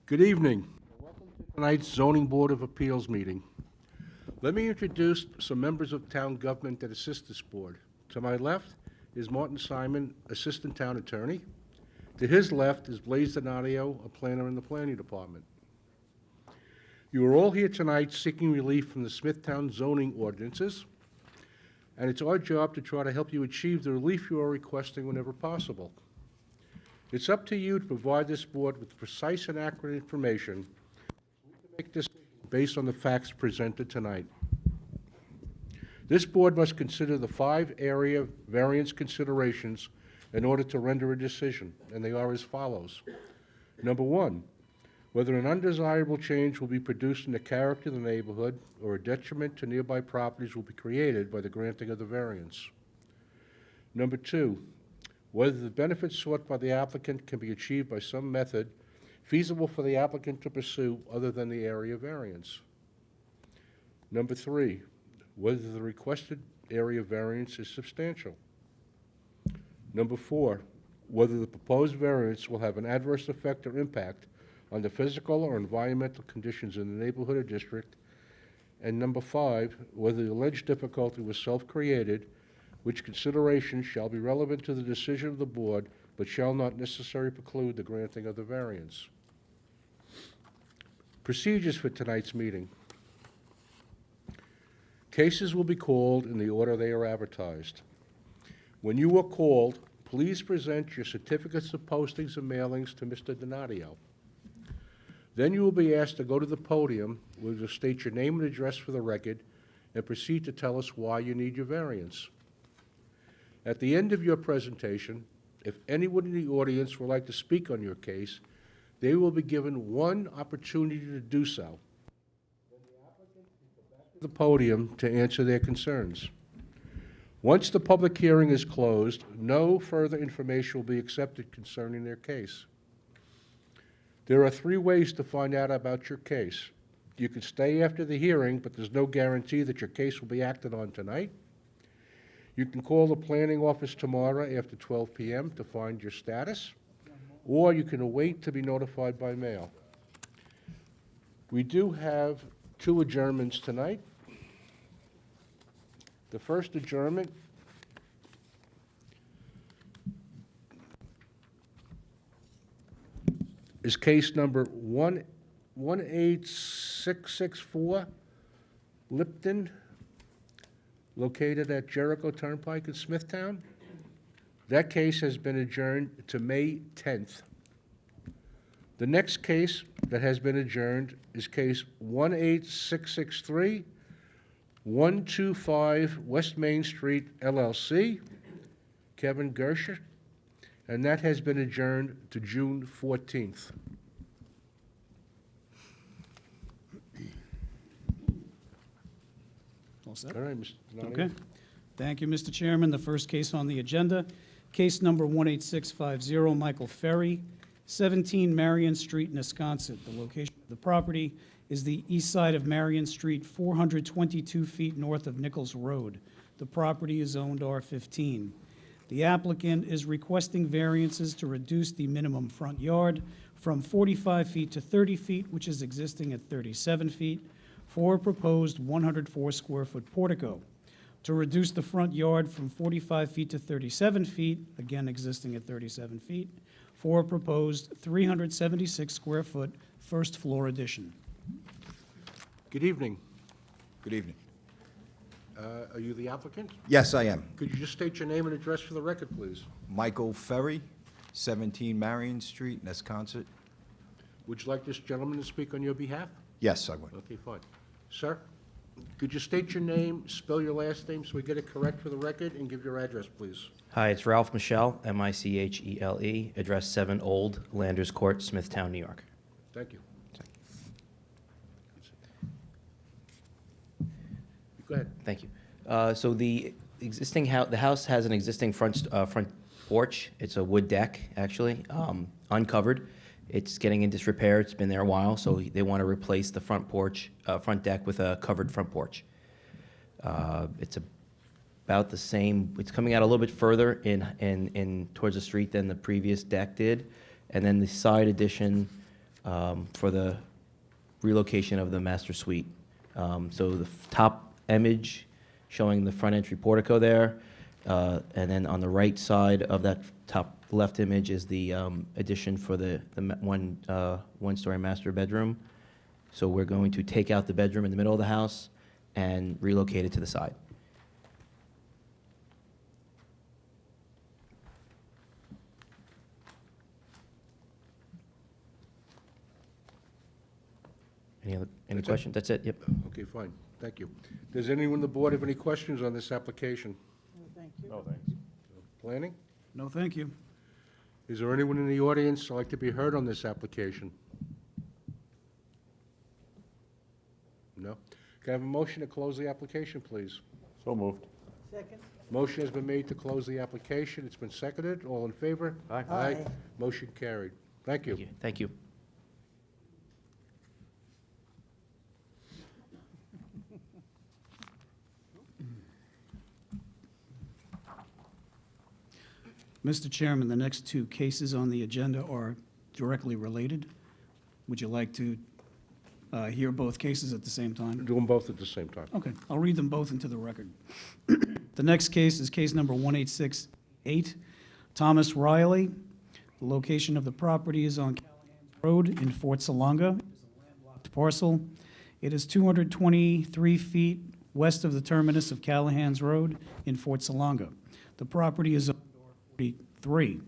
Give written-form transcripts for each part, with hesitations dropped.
Good evening. Welcome to tonight's Zoning Board of Appeals meeting. Let me introduce some members of town government that assist this board. To my left is Martin Simon, Assistant Town Attorney. To his left is Blaise Donadio, a planner in the Planning Department. You are all here tonight seeking relief from the Smithtown zoning ordinances, and it's our job to try to help you achieve the relief you are requesting whenever possible. It's up to you to provide this board with precise and accurate information to make decisions based on the facts presented tonight. This board must consider the 5 area variance considerations in order to render a decision, and they are as follows. Number 1, whether an undesirable change will be produced in the character of the neighborhood or a detriment to nearby properties will be created by the granting of the variance. Number 2, whether the benefits sought by the applicant can be achieved by some method feasible for the applicant to pursue other than the area variance. Number 3, whether the requested area variance is substantial. Number 4, whether the proposed variance will have an adverse effect or impact on the physical or environmental conditions in the neighborhood or district. And number 5, whether the alleged difficulty was self-created, which consideration shall be relevant to the decision of the board, but shall not necessarily preclude the granting of the variance. Procedures for tonight's meeting. Cases will be called in the order they are advertised. When you are called, please present your certificates of postings and mailings to Mr. Donadio. Then you will be asked to go to the podium where you'll state your name and address for the record and proceed to tell us why you need your variance. At the end of your presentation, if anyone in the audience would like to speak on your case, they will be given one opportunity to do so. Then the applicant will go back to the podium to answer their concerns. Once the public hearing is closed, no further information will be accepted concerning their case. There are 3 ways to find out about your case. You can stay after the hearing, but there's no guarantee that your case will be acted on tonight. You can call the planning office tomorrow after 12 p.m. to find your status, or you can await to be notified by mail. We do have 2 adjournments tonight. The first adjournment is case number 18664, Lipton, located at Jericho Turnpike in Smithtown. That case has been adjourned to May 10th. The next case that has been adjourned is case 18663, 125 West Main Street, LLC, Kevin Gersher, and that has been adjourned to June 14th. All set? All right, Mr. Donadio. Okay. Thank you, Mr. Chairman. The first case on the agenda, case number 18650, Michael Ferry, 17 Marion Street, Wisconsin. The location of the property is the east side of Marion Street, 422 feet north of Nichols Road. The property is zoned R15. The applicant is requesting variances to reduce the minimum front yard from 45 feet to 30 feet, which is existing at 37 feet, for a proposed 104-square-foot portico. To reduce the front yard from 45 feet to 37 feet, again existing at 37 feet, for a proposed 376-square-foot first-floor addition. Good evening. Good evening. Are you the applicant? Yes, I am. Could you just state your name and address for the record, please? Michael Ferry, 17 Marion Street, Wisconsin. Would you like this gentleman to speak on your behalf? Yes, I would. Okay, fine. Sir, could you state your name, spell your last name so we get it correct for the record, and give your address, please? Hi, it's Ralph Michelle, Michele, address 7 Old Landers Court, Smithtown, New York. Thank you. Go ahead. Thank you. So the house has an existing front porch. It's a wood deck, actually, uncovered. It's getting in disrepair. It's been there a while, so they want to replace the front deck with a covered front porch. It's about the same. It's coming out a little bit further in towards the street than the previous deck did, and then the side addition for the relocation of the master suite. So the top image showing the front entry portico there, and then on the right side of that top left image is the addition for the one-story master bedroom. So we're going to take out the bedroom in the middle of the house and relocate it to the side. Any That's it? questions? That's it, yep. Okay, fine, thank you. Does anyone on the board have any questions on this application? No, thanks. Planning? No, thank you. Is there anyone in the audience who'd like to be heard on this application? No? Can I have a motion to close the application, please? So moved. Motion has been made to close the application. It's been seconded. All in favor? Aye. Aye. Motion carried. Thank you. Thank you. Mr. Chairman, the next two cases on the agenda are directly related. Would you like to hear both cases at the same time? Do them both at the same time. Okay, I'll read them both into the record. The next case is case number 1868, Thomas Riley. The location of the property is on Callahan's Road in Fort Salonga. It is a landlocked parcel. It is 223 feet west of the terminus of Callahan's Road in Fort Salonga. The property is on 43.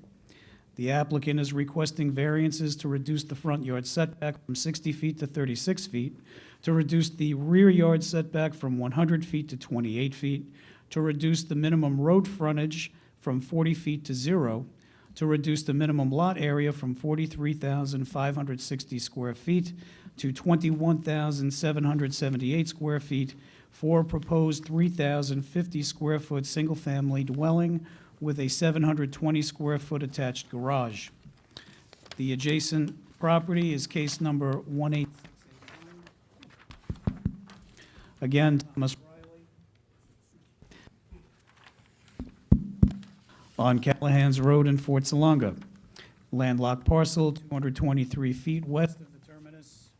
The applicant is requesting variances to reduce the front yard setback from 60 feet to 36 feet, to reduce the rear yard setback from 100 feet to 28 feet, to reduce the minimum road frontage from 40 feet to 0, to reduce the minimum lot area from 43,560 square feet to 21,778 square feet for a proposed 3,050 square foot single-family dwelling with a 720 square foot attached garage. The adjacent property is case number 1869. Again, Thomas Riley. On Callahan's Road in Fort Salonga. Landlocked parcel, 223 feet west of the terminus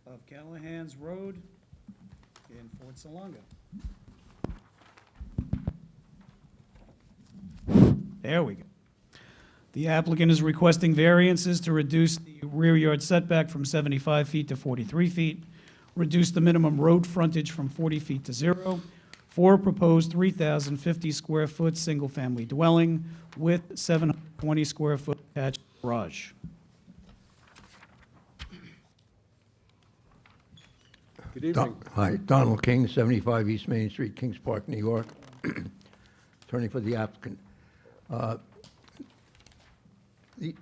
of Callahan's Road in Fort Salonga. There we go. The applicant is requesting variances to reduce the rear yard setback from 75 feet to 43 feet, reduce the minimum road frontage from 40 feet to 0, for a proposed 3,050 square foot single-family dwelling with 720 square foot attached garage. Good evening. Hi, Donald King, 75 East Main Street, Kings Park, New York, attorney for the applicant.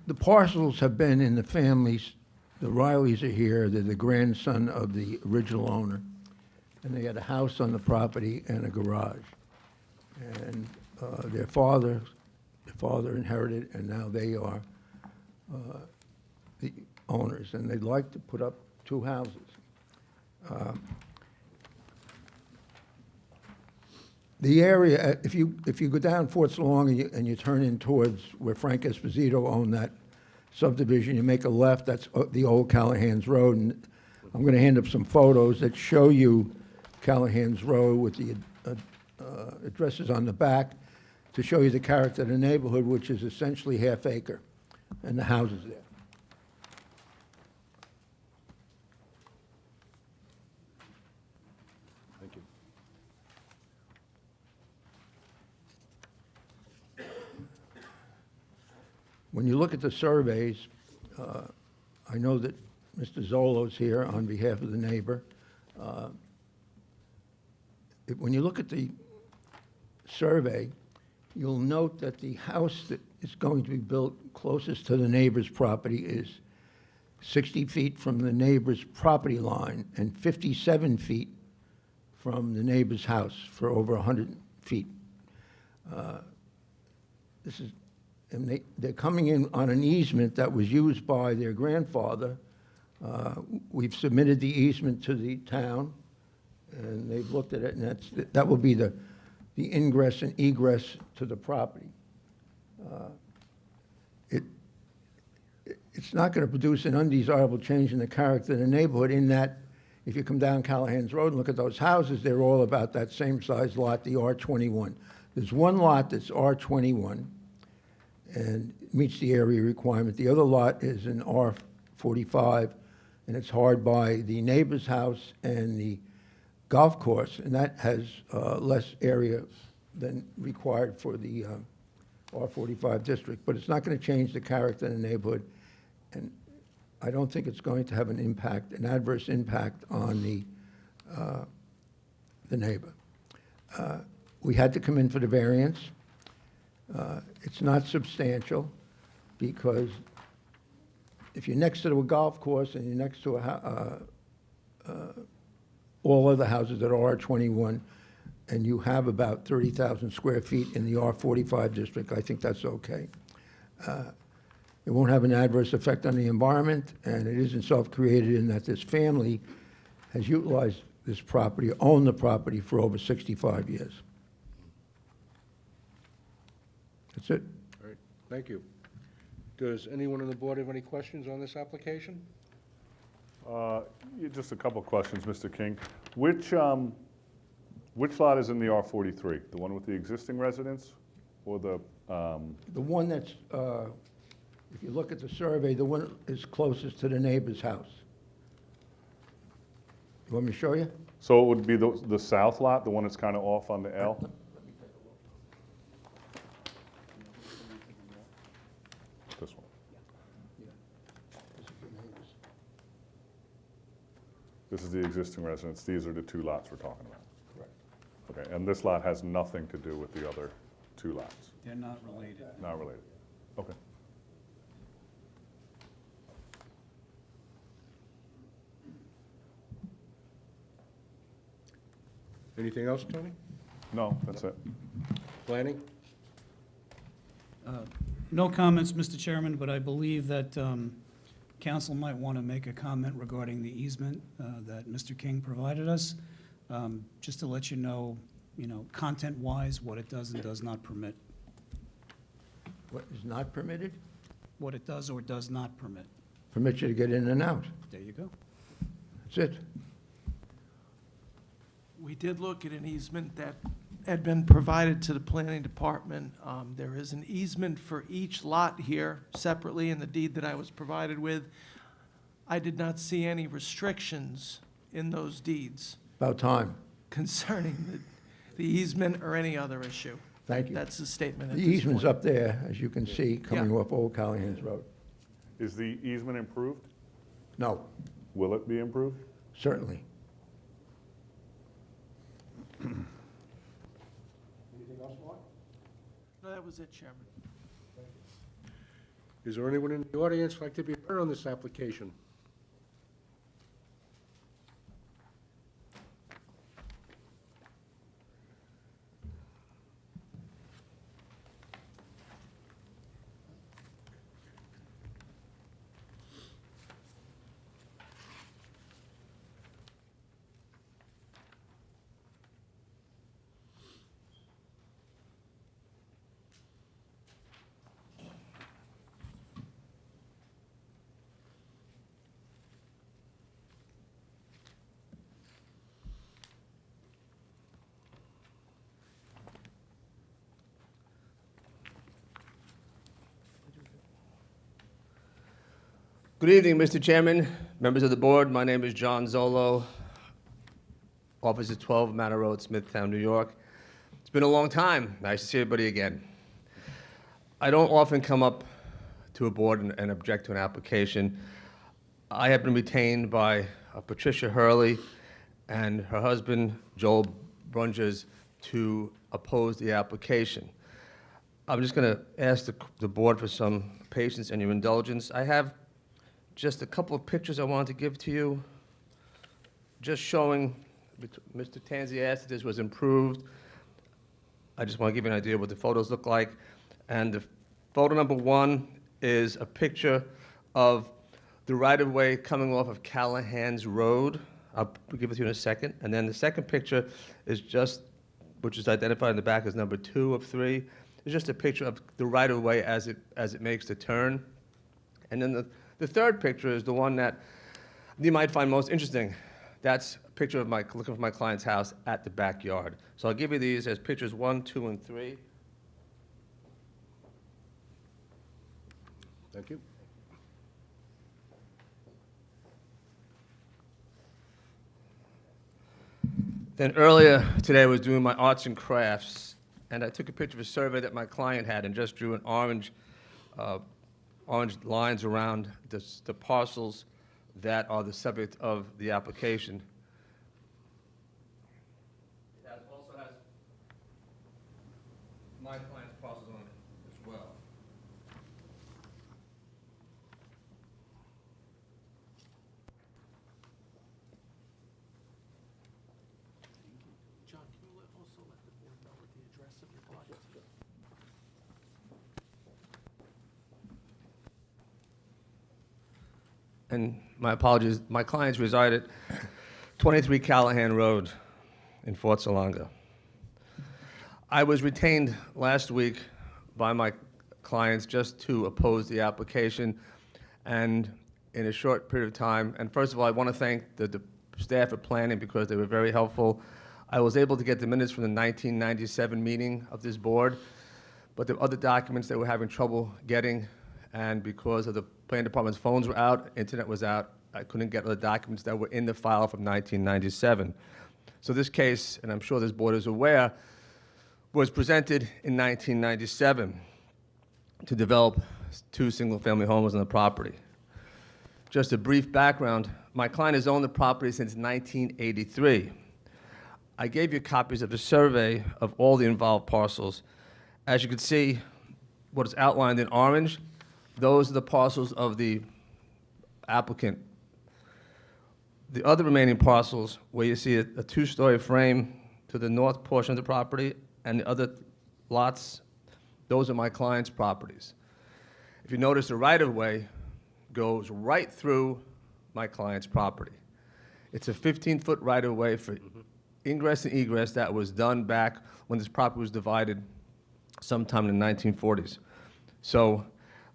The parcels have been in the families, the Rileys are here, they're the grandson of the original owner, and they had a house on the property and a garage. And their father inherited, and now they are the owners, and they'd like to put up two houses. The area, if you go down Fort Salonga and you turn in towards where Frank Esposito owned that subdivision, you make a left, that's the old Callahan's Road, and I'm going to hand up some photos that show you Callahan's Road with the addresses on the back to show you the character of the neighborhood, which is essentially half acre, and the houses there. Thank you. When you look at the surveys, I know that Mr. Zolo's here on behalf of the neighbor. When you look at the survey, you'll note that the house that is going to be built closest to the neighbor's property is 60 feet from the neighbor's property line and 57 feet from the neighbor's house for over 100 feet. And they're coming in on an easement that was used by their grandfather. We've submitted the easement to the town, and they've looked at it, and that will be the ingress and egress to the property. It's it's not going to produce an undesirable change in the character of the neighborhood in that if you come down Callahan's Road and look at those houses, they're all about that same size lot, the R21. There's one lot that's R21 and meets the area requirement. The other lot is an R45, and it's hard by the neighbor's house and the golf course, and that has less area than required for the R45 district. But it's not going to change the character of the neighborhood, and I don't think it's going to have an impact, an adverse impact on the neighbor. We had to come in for the variance. It's not substantial because if you're next to a golf course and you're next to all other houses that are R21, and you have about 30,000 square feet in the R45 district, I think that's okay. It won't have an adverse effect on the environment, and it isn't self-created in that this family has utilized this property, owned the property for over 65 years. That's it. All right, thank you. Does anyone on the board have any questions on this application? Just a couple of questions, Mr. King. Which lot is in the R43? The one with the existing residence or the, The one that's, if you look at the survey, the one is closest to the neighbor's house. You want me to show you? so it would be the south lot, the one that's kind of off on the L? This one. This is the existing residence. These are the two lots we're talking about. Correct. Okay, and this lot has nothing to do with the other two lots? They're not related. Not related? Okay. Anything else, Tony? No, that's it. Planning? No comments, Mr. Chairman, but I believe that council might want to make a comment regarding the easement that Mr. King provided us, just to let you know, content-wise, what it does and does not permit, What is not permitted? what it does or does not permit. Permits you to get in and out. There you go. That's it. We did look at an easement that had been provided to the planning department. There is an easement for each lot here separately in the deed that I was provided with. I did not see any restrictions in those deeds About time. concerning the easement or any other issue. Thank you. That's the statement at The this easement's point. up there, as you can see, coming Yeah. off Old Callahan's Road. Is the easement improved? No, Will it be improved? certainly. Anything else, Mark? No, that was it, Chairman. Is there anyone in the audience who'd like to be heard on this application? Good evening, Mr. Chairman, members of the board. My name is John Zolo, office is 12 Manor Road, Smithtown, New York. It's been a long time. Nice to see everybody again. I don't often come up to a board and object to an application. I have been retained by Patricia Hurley and her husband, Joel Brungers, to oppose the application. I'm just going to ask the board for some patience and your indulgence. I have just a couple of pictures I wanted to give to you, just showing Mr. Tanzi asked if this was improved. I just want to give you an idea of what the photos look like. And the photo number one is a picture of the right-of-way coming off of Callahan's Road. I'll give it to you in a second. And then the second picture is just, which is identified in the back as number 2 of 3. It's just a picture of the right-of-way as it makes the turn. And then the The third picture is the one that you might find most interesting. That's a picture of looking for my client's house at the backyard. So I'll give you these as pictures 1, 2, and 3. Thank you. Then earlier today I was doing my arts and crafts, and I took a picture of a survey that my client had and just drew an orange lines around the parcels that are the subject of the application. It also has my client's parcels on it as well. John, can you also let the board know what the address of your client is? And my apologies, my clients reside at 23 Callahan Road in Fort Salonga. I was retained last week by my clients just to oppose the application, and in a short period of time, and first of all, I want to thank the staff at planning because they were very helpful. I was able to get the minutes from the 1997 meeting of this board, but there were other documents that we're having trouble getting, and because of the planning department's phones were out, internet was out, I couldn't get the documents that were in the file from 1997. So this case, and I'm sure this board is aware, was presented in 1997 to develop 2 single-family homes on the property. Just a brief background, my client has owned the property since 1983. I gave you copies of the survey of all the involved parcels. As you can see, what is outlined in orange, those are the parcels of the applicant. The other remaining parcels, where you see a 2-story frame to the north portion of the property, and the other lots, those are my client's properties. If you notice, the right-of-way goes right through my client's property. It's a 15-foot right-of-way for ingress and egress that was done back when this property was divided sometime in the 1940s. So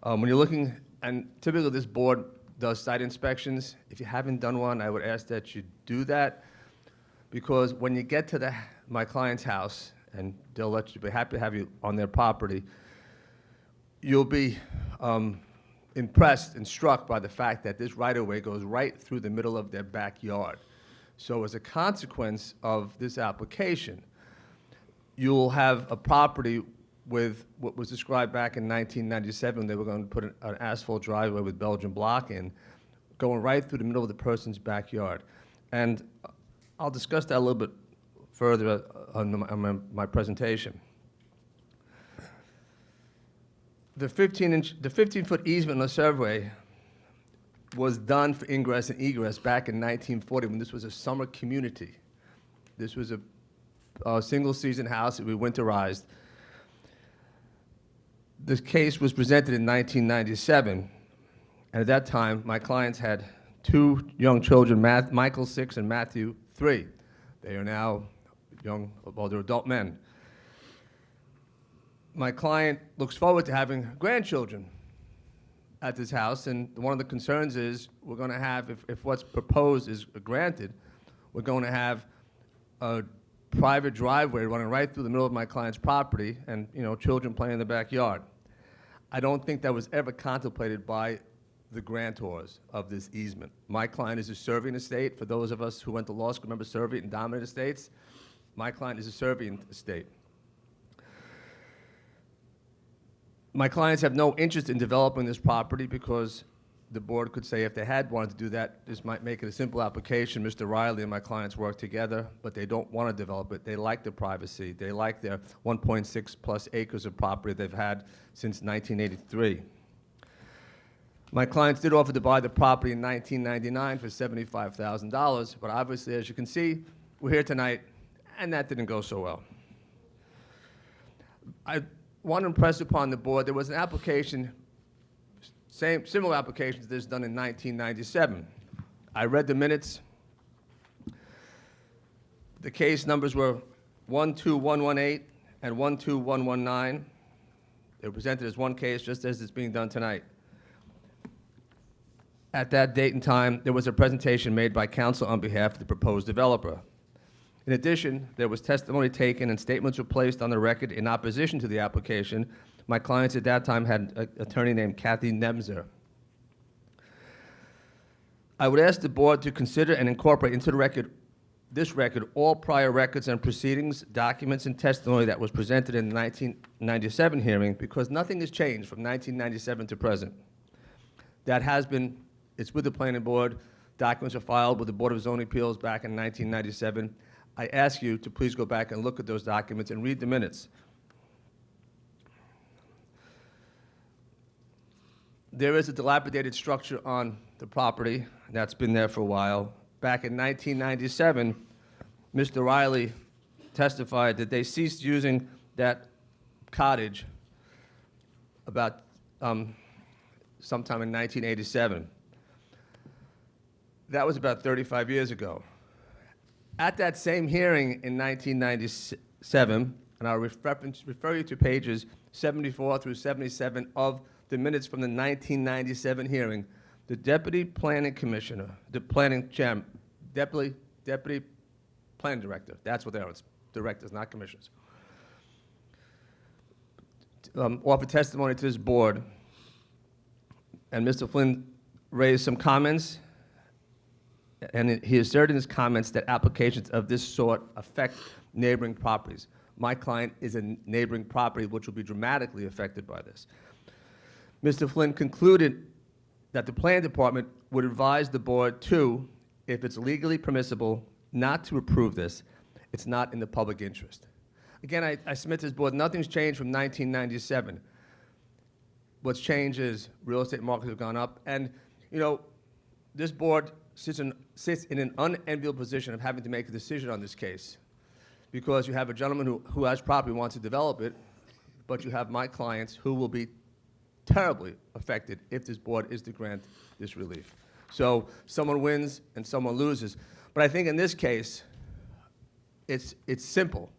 when you're looking, and typically this board does site inspections. If you haven't done one, I would ask that you do that, because when you get to my client's house, and they'll be happy to have you on their property, you'll be impressed and struck by the fact that this right-of-way goes right through the middle of their backyard. So as a consequence of this application, you'll have a property with what was described back in 1997. They were going to put an asphalt driveway with Belgian block in, going right through the middle of the person's backyard. And I'll discuss that a little bit further on my presentation. The 15-foot easement on the survey was done for ingress and egress back in 1940 when this was a summer community. This was a single-season house that we winterized. This case was presented in 1997, and at that time, my clients had 2 young children, Michael, 6, and Matthew, 3. They are now they're adult men. My client looks forward to having grandchildren at this house, and one of the concerns is we're going to have, if what's proposed is granted, we're going to have a private driveway running right through the middle of my client's property, and children playing in the backyard. I don't think that was ever contemplated by the grantors of this easement. My client is a serving estate. For those of us who went to law school, remember serving and dominant estates? My client is a serving estate. My clients have no interest in developing this property because the board could say if they had wanted to do that, this might make it a simple application. Mr. Riley and my clients work together, but they don't want to develop it. They like the privacy. They like their 1.6 plus acres of property they've had since 1983. My clients did offer to buy the property in 1999 for $75,000, but obviously, as you can see, we're here tonight, and that didn't go so well. I want to impress upon the board, there was an application, similar application to this done in 1997. I read the minutes. The case numbers were 12118 and 12119. They were presented as one case, just as it's being done tonight. At that date and time, there was a presentation made by counsel on behalf of the proposed developer. In addition, there was testimony taken and statements were placed on the record in opposition to the application. My clients at that time had an attorney named Kathy Nemzer. I would ask the board to consider and incorporate into the record, this record, all prior records and proceedings, documents, and testimony that was presented in the 1997 hearing, because nothing has changed from 1997 to present. That has been, it's with the planning board. Documents are filed with the Board of Zoning Appeals back in 1997. I ask you to please go back and look at those documents and read the minutes. There is a dilapidated structure on the property that's been there for a while. Back in 1997, Mr. Riley testified that they ceased using that cottage about sometime in 1987. That was about 35 years ago. At that same hearing in 1997, and I'll refer you to pages 74 through 77 of the minutes from the 1997 hearing, the deputy planning commissioner, the planning chairman, deputy planning director, that's what they are, it's directors, not commissioners, offered testimony to this board, and Mr. Flynn raised some comments, and he asserted in his comments that applications of this sort affect neighboring properties. My client is a neighboring property which will be dramatically affected by this. Mr. Flynn concluded that the planning department would advise the board to, if it's legally permissible, not to approve this. It's not in the public interest. Again, I submit to this board, nothing's changed from 1997. What's changed is real estate markets have gone up, and you know, this board sits in an unenviable position of having to make a decision on this case, because you have a gentleman who has property, wants to develop it, but you have my clients who will be terribly affected if this board is to grant this relief. So someone wins and someone loses. But I think in this case, it's simple,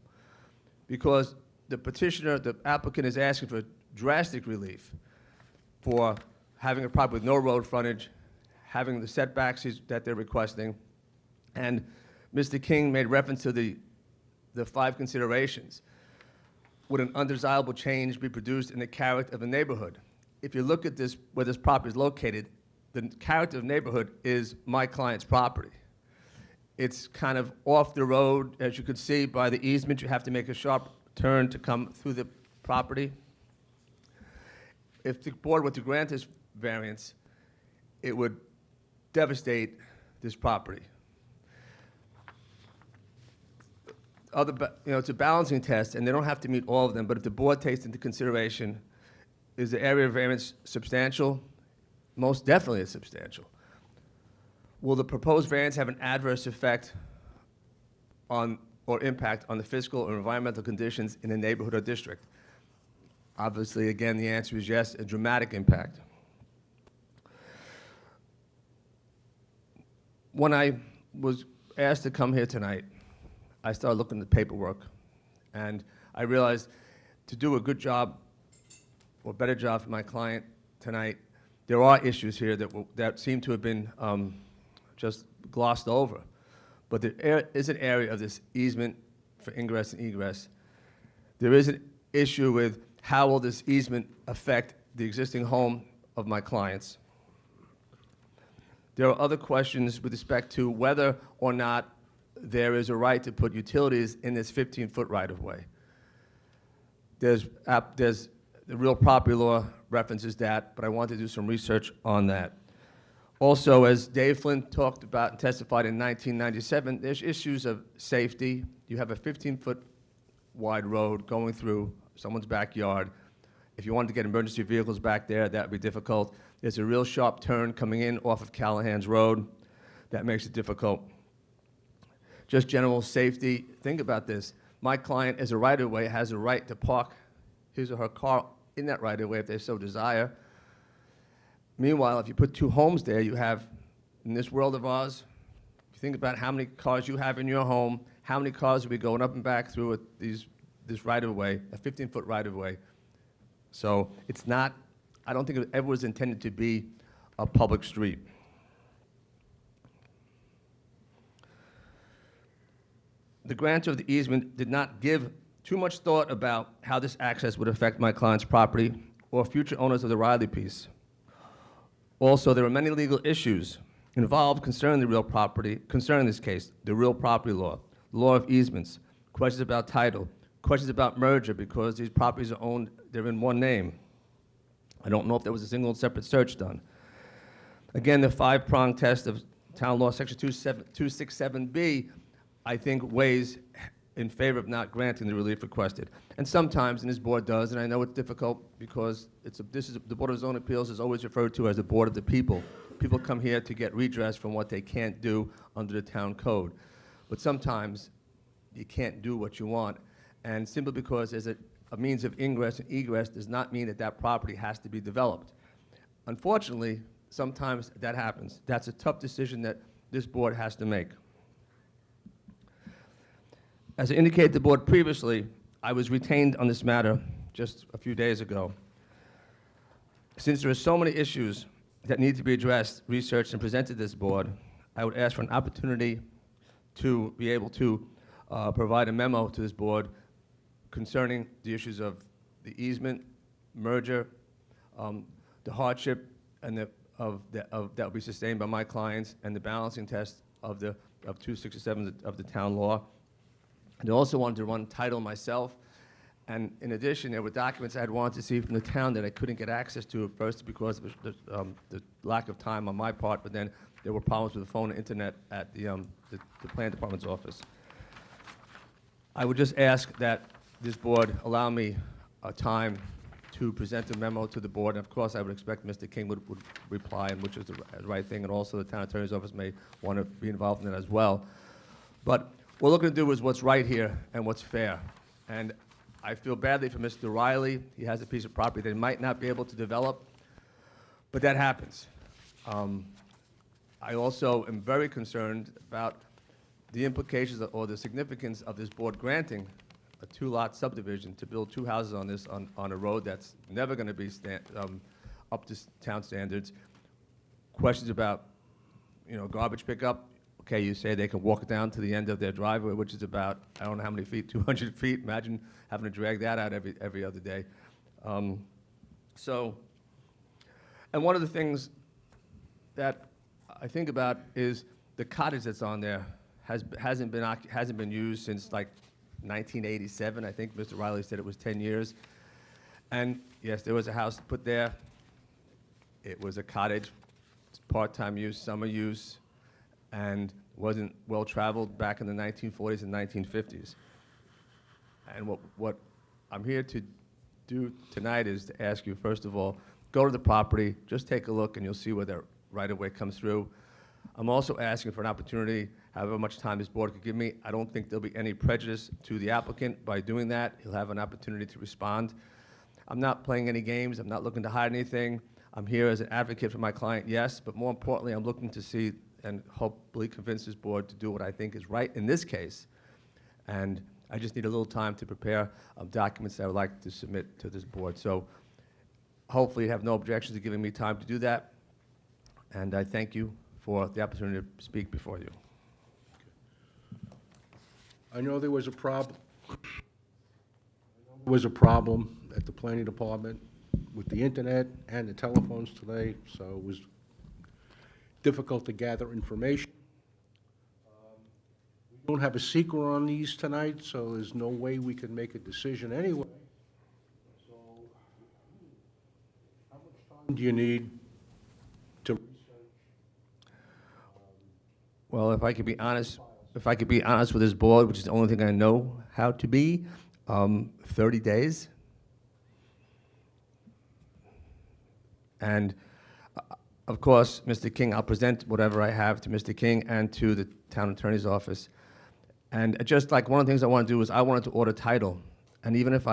because the petitioner, the applicant, is asking for drastic relief for having a property with no road frontage, having the setbacks that they're requesting. And Mr. King made reference to the 5 considerations. Would an undesirable change be produced in the character of the neighborhood? If you look at this, where this property is located, the character of the neighborhood is my client's property. It's kind of off the road. As you could see by the easement, you have to make a sharp turn to come through the property. If the board were to grant this variance, it would devastate this property. It's a balancing test, and they don't have to meet all of them, but if the board takes into consideration, is the area of variance substantial? Most definitely it's substantial. Will the proposed variance have an adverse effect on or impact on the physical or environmental conditions in the neighborhood or district? Obviously, again, the answer is yes, a dramatic impact. When I was asked to come here tonight, I started looking at the paperwork, and I realized to do a good job or better job for my client tonight, there are issues here that seem to have been just glossed over. But there is an area of this easement for ingress and egress. There is an issue with how will this easement affect the existing home of my clients. There are other questions with respect to whether or not there is a right to put utilities in this 15-foot right-of-way. There's the real property law references that, but I want to do some research on that. Also, as Dave Flynn talked about and testified in 1997, there's issues of safety. You have a 15-foot wide road going through someone's backyard. If you wanted to get emergency vehicles back there, that would be difficult. There's a real sharp turn coming in off of Callahan's Road. That makes it difficult. Just general safety. Think about this. My client, as a right-of-way, has a right to park his or her car in that right-of-way if they so desire. Meanwhile, if you put 2 homes there, you have, in this world of ours, if you think about how many cars you have in your home, how many cars will be going up and back through this right-of-way, a 15-foot right-of-way. So it's not, I don't think it ever was intended to be a public street. the grantor of the easement did not give too much thought about how this access would affect my client's property or future owners of the Riley piece. Also, there are many legal issues involved concerning this case, the real property law, the law of easements, questions about title, questions about merger because these properties are owned, they're in one name. I don't know if there was a single separate search done. Again, the five-prong test of Town Law Section 267B, I think, weighs in favor of not granting the relief requested. And sometimes, and this board does, and I know it's difficult because the Board of Zoning Appeals is always referred to as the Board of the People. People come here to get redress from what they can't do under the town code. But sometimes you can't do what you want. And simply because there's a means of ingress and egress does not mean that that property has to be developed. Unfortunately, sometimes that happens. That's a tough decision that this board has to make. As I indicated to the board previously, I was retained on this matter just a few days ago. Since there are so many issues that need to be addressed, researched, and presented to this board, I would ask for an opportunity to be able to provide a memo to this board concerning the issues of the easement, merger, the hardship, and that will be sustained by my clients, and the balancing test of 267 of the town law. And I also wanted to run title myself. And in addition, there were documents I had wanted to see from the town that I couldn't get access to at first because of the lack of time on my part, but then there were problems with the phone and internet at the plan department's office. I would just ask that this board allow me time to present a memo to the board. And of course, I would expect Mr. King would reply, and which is the right thing, and also the town attorney's office may want to be involved in that as well. But what we're looking to do is what's right here and what's fair. And I feel badly for Mr. Riley. He has a piece of property that he might not be able to develop, but that happens. I also am very concerned about the implications or the significance of this board granting a two-lot subdivision to build two houses on a road that's never going to be up to town standards. Questions about, garbage pickup. Okay, you say they can walk down to the end of their driveway, which is about, I don't know how many feet, 200 feet. Imagine having to drag that out every other day. And one of the things that I think about is the cottage that's on there hasn't been used since like 1987. I think Mr. Riley said it was 10 years. And yes, there was a house put there. It was a cottage, part-time use, summer use, and wasn't well-traveled back in the 1940s and 1950s. And what I'm here to do tonight is to ask you, first of all, go to the property, just take a look, and you'll see where the right-of-way comes through. I'm also asking for an opportunity, however much time this board could give me. I don't think there'll be any prejudice to the applicant by doing that. He'll have an opportunity to respond. I'm not playing any games. I'm not looking to hide anything. I'm here as an advocate for my client, yes, but more importantly, I'm looking to see and hopefully convince this board to do what I think is right in this case. And I just need a little time to prepare documents that I would like to submit to this board. So hopefully you have no objections to giving me time to do that. And I thank you for the opportunity to speak before you. I know there was a problem. There was a problem at the planning department with the internet and the telephones today, so it was difficult to gather information. We don't have a seeker on these tonight, so there's no way we can make a decision anyway. So, how much time do you need to research? Well, if I could be honest with this board, which is the only thing I know how to be, 30 days. And of course, Mr. King, I'll present whatever I have to Mr. King and to the town attorney's office. And just like one of the things I want to do is I wanted to order title. And even if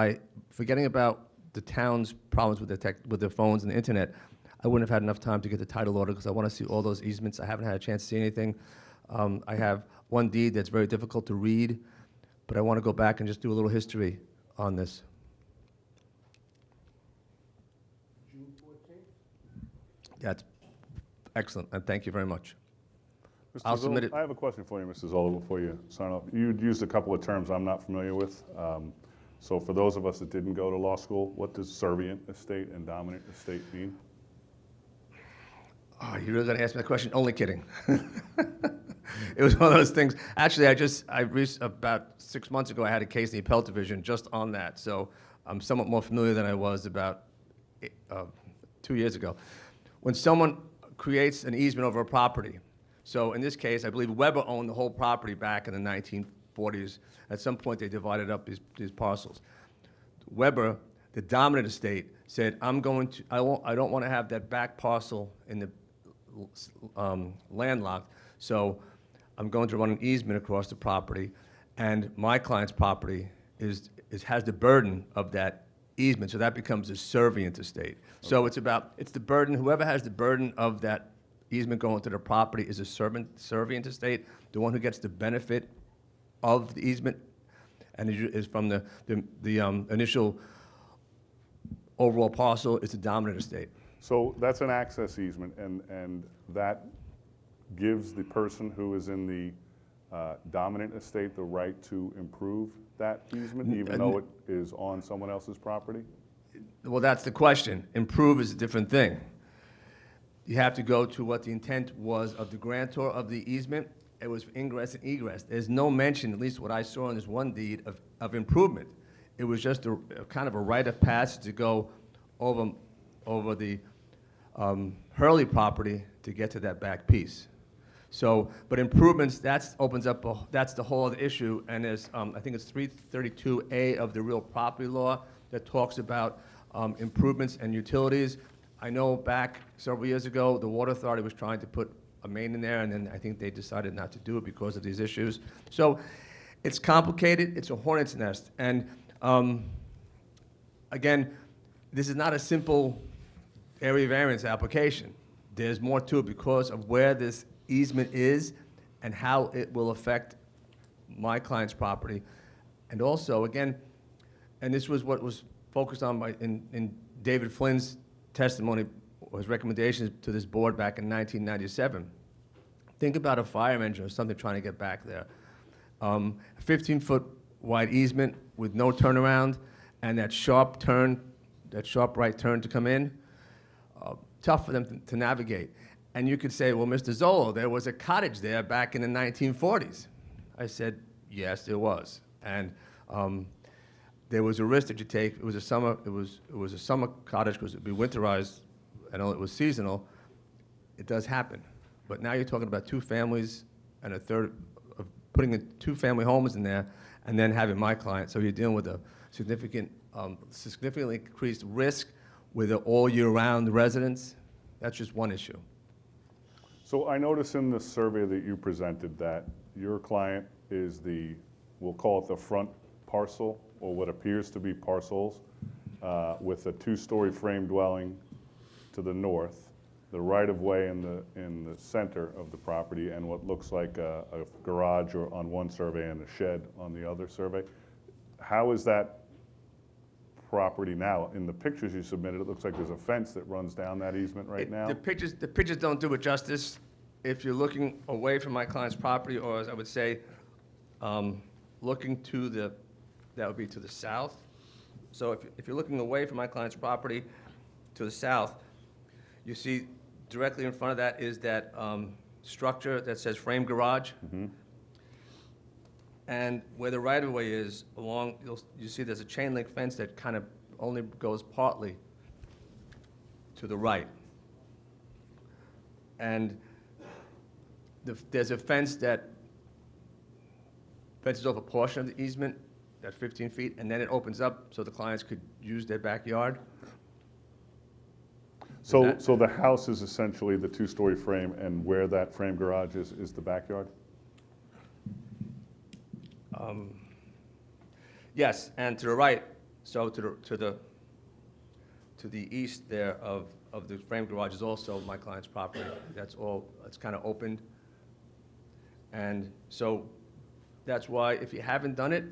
forgetting about the town's problems with their phones and the internet, I wouldn't have had enough time to get the title order because I want to see all those easements. I haven't had a chance to see anything. I have one deed that's very difficult to read, but I want to go back and just do a little history on this. June 14th? That's excellent, and thank you very much. I'll submit it. I have a question for you, Mr. Zola, before you sign off. You used a couple of terms I'm not familiar with. So for those of us that didn't go to law school, what does servient estate and dominant estate mean? Oh, you really gonna ask me that question? Only kidding. It was one of those things. Actually, about 6 months ago, I had a case in the appellate division just on that. So I'm somewhat more familiar than I was about 2 years ago. When someone creates an easement over a property, so in this case, I believe Weber owned the whole property back in the 1940s. At some point, they divided up these parcels. Weber, the dominant estate, said, I don't want to have that back parcel in the landlocked, so I'm going to run an easement across the property, and my client's property has the burden of that easement, so that becomes a servient estate. So it's the burden, whoever has the burden of that easement going to the property is a servient estate, the one who gets the benefit of the easement, and is from the initial overall parcel is the dominant estate. So that's an access easement, and that gives the person who is in the dominant estate the right to improve that easement, even though it is on someone else's property? Well, that's the question. Improve is a different thing. You have to go to what the intent was of the grantor of the easement. It was ingress and egress. There's no mention, at least what I saw in this one deed, of improvement. It was just a kind of a rite of passage to go over the Hurley property to get to that back piece. So, but improvements, that's the whole other issue, and there's, I think it's 332A of the real property law that talks about improvements and utilities. I know back several years ago, the Water Authority was trying to put a main in there, and then I think they decided not to do it because of these issues. So it's complicated, it's a hornet's nest, and again, this is not a simple area variance application. There's more to it because of where this easement is and how it will affect my client's property. And also, again, and this was what was focused on in David Flynn's testimony, or his recommendations to this board back in 1997. Think about a fire engine or something trying to get back there. A 15-foot wide easement with no turnaround and that sharp right turn to come in, tough for them to navigate. And you could say, well, Mr. Zolo, there was a cottage there back in the 1940s. I said, yes, there was. And there was a risk that you take. It was a summer cottage because it would be winterized. I know it was seasonal. It does happen. But now you're talking about two families and a third of putting in two family homes in there and then having my client. So you're dealing with a significantly increased risk with an all year round residence. That's just one issue. So I noticed in the survey that you presented that your client is we'll call it the front parcel, or what appears to be parcels, with a two-story frame dwelling to the north, the right-of-way in the center of the property, and what looks like a garage on one survey and a shed on the other survey. How is that property now? In the pictures you submitted, it looks like there's a fence that runs down that easement right now. The pictures don't do it justice. If you're looking away from my client's property, or as I would say, looking that would be to the south. So if you're looking away from my client's property to the south, you see directly in front of that is that structure that says frame garage. Mm-hmm. And where the right-of-way is along, you see there's a chain link fence that kind of only goes partly to the right. And there's a fence that fences off a portion of the easement, that 15 feet, and then it opens up so the clients could use their backyard. So the house is essentially the two-story frame, and where that frame garage is the backyard? Yes, and to the right, so to the east there of the frame garage is also my client's property. It's kind of opened. And so that's why, if you haven't done it,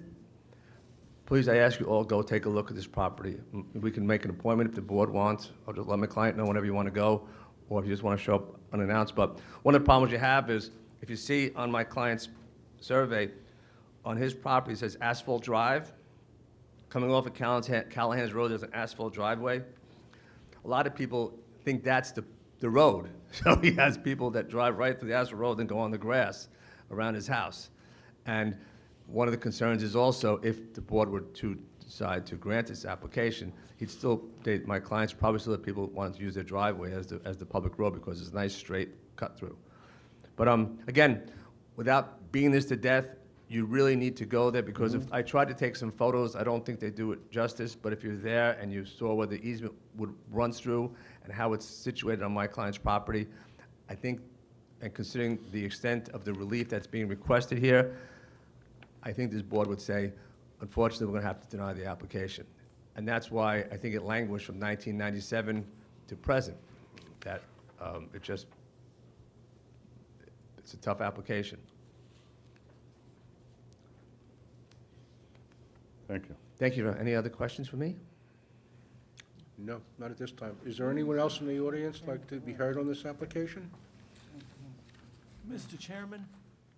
please, I ask you all, go take a look at this property. We can make an appointment if the board wants, or just let my client know whenever you want to go, or if you just want to show up unannounced. But one of the problems you have is if you see on my client's survey, on his property, it says asphalt drive. Coming off of Callahan's Road, there's an asphalt driveway. A lot of people think that's the road. So he has people that drive right through the asphalt road and go on the grass around his house. And one of the concerns is also, if the board were to decide to grant this application, my clients probably still have people wanting to use their driveway as the public road because it's a nice straight cut through. But again, without beating this to death, you really need to go there because if I tried to take some photos, I don't think they do it justice. But if you're there and you saw where the easement runs through and how it's situated on my client's property, I think, and considering the extent of the relief that's being requested here, I think this board would say, unfortunately, we're going to have to deny the application. And that's why I think it languished from 1997 to present, that it's a tough application. Thank you. Thank you. Any other questions for me? No, not at this time. Is there anyone else in the audience like to be heard on this application? Mr. Chairman,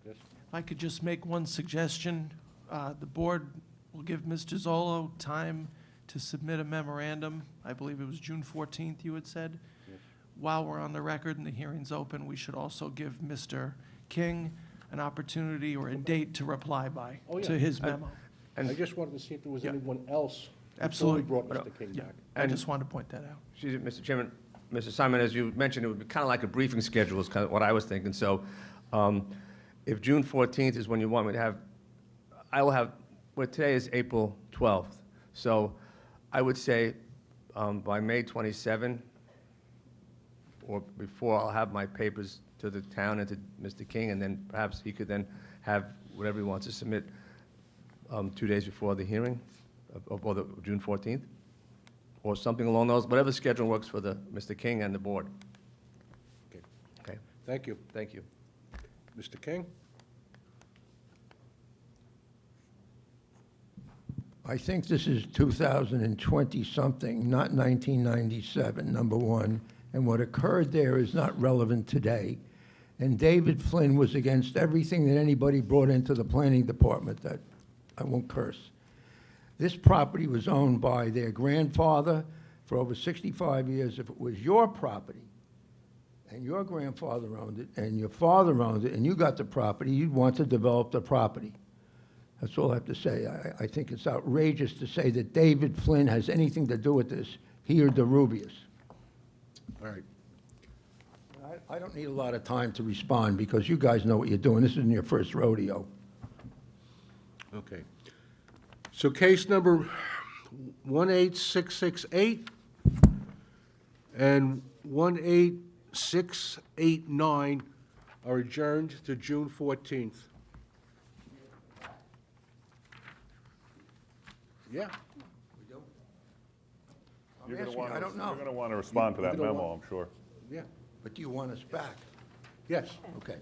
Yes. if I could just make one suggestion. The board will give Mr. Zolo time to submit a memorandum. I believe it was June 14th, you had said. Yes. While we're on the record and the hearing's open, we should also give Mr. King an opportunity or a date to reply by Oh, yeah. to his memo. I just wanted to see if there was Yeah. anyone else Absolutely. before we brought Mr. King Yeah, back. I just wanted to point that out. Excuse me, Mr. Chairman. Mr. Simon, as you mentioned, it would be kind of like a briefing schedule is kind of what I was thinking. So if June 14th is when you want me to have, I will have, well, today is April 12th. So I would say by May 27 or before, I'll have my papers to the town and to Mr. King, and then perhaps he could then have whatever he wants to submit 2 days before the hearing, or the June 14th, or something along those, whatever schedule works for Mr. King and the board. Okay. Okay, Thank you. thank you. Mr. King? I think this is 2020-something, not 1997, number one. And what occurred there is not relevant today. And David Flynn was against everything that anybody brought into the planning department that, I won't curse. This property was owned by their grandfather for over 65 years. If it was your property, and your grandfather owned it, and your father owned it, and you got the property, you'd want to develop the property. That's all I have to say. I think it's outrageous to say that David Flynn has anything to do with this, he or DeRubius. All right. I don't need a lot of time to respond because you guys know what you're doing. This isn't your first rodeo. Okay. So case number 18668 and 18689 are adjourned to June 14th. Yeah. You're gonna asking, wanna- I don't know. You're going to want to respond to that You're gonna memo, want- I'm sure. Yeah. But do you want us back? Yes. Okay.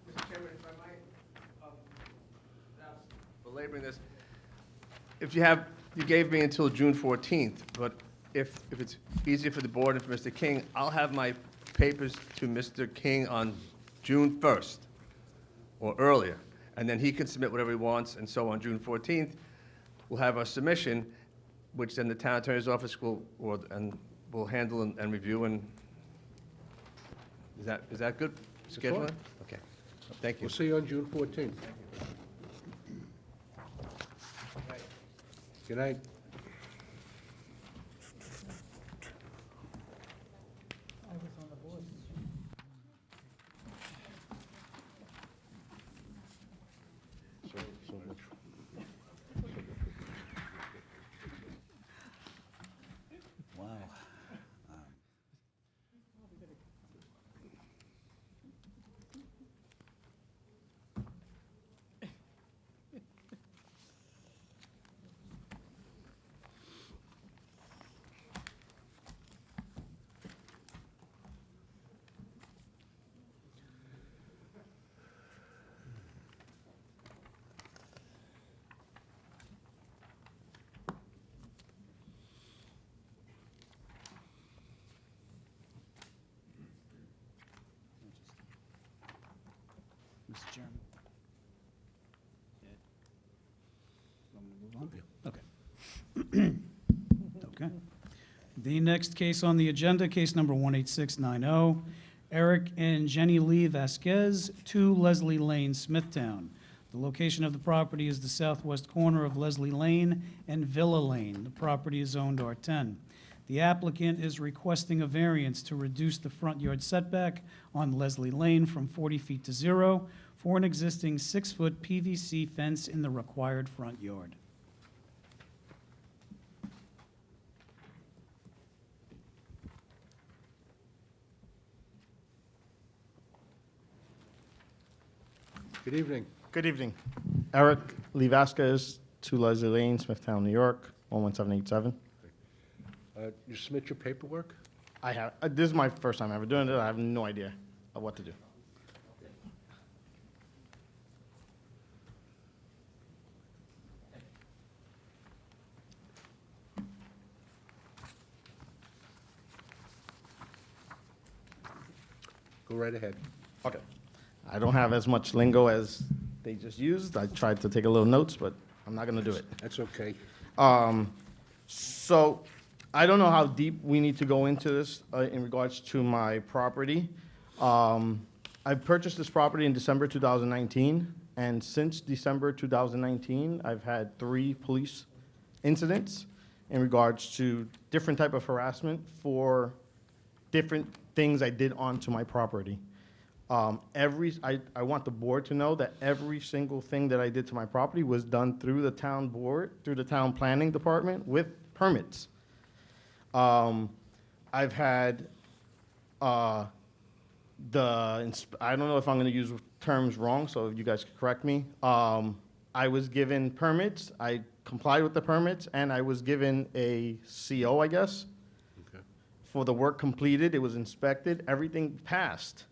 Mr. Chairman, if I might, perhaps belaboring this, if you gave me until June 14th, but if it's easier for the board and for Mr. King, I'll have my papers to Mr. King on June 1st or earlier, and then he can submit whatever he wants, and so on June 14th, we'll have our submission, which then the town attorney's office will handle and review, and is that good scheduling? fine. Okay, thank you. We'll see you on June 14th. Good night. So much. Wow. Mr. Chairman? Want me to move on? Okay. Okay. The next case on the agenda, case number 18690, Eric and Jenny Lee Vasquez, 2 Leslie Lane, Smithtown. The location of the property is the southwest corner of Leslie Lane and Villa Lane. The property is zoned R10. The applicant is requesting a variance to reduce the front yard setback on Leslie Lane from 40 feet to 0 for an existing 6-foot PVC fence in the required front yard. Good evening. Good evening. Eric Lee Vasquez, 2 Leslie Lane, Smithtown, New York, 11787. You submit your paperwork? I have, this is my first time ever doing it. I have no idea of what to do. Go right ahead. Okay. I don't have as much lingo as they just used. I tried to take a little notes, but I'm not going to do it. That's okay. So I don't know how deep we need to go into this in regards to my property. I purchased this property in December 2019, and since December 2019, I've had 3 police incidents in regards to different type of harassment for different things I did onto my property. I want the board to know that every single thing that I did to my property was done through the town board, through the town planning department with permits. I've had, I don't know if I'm gonna use terms wrong, so if you guys could correct me. I was given permits, I complied with the permits, and I was given a CO, I guess, Okay. for the work completed. It was inspected, everything passed.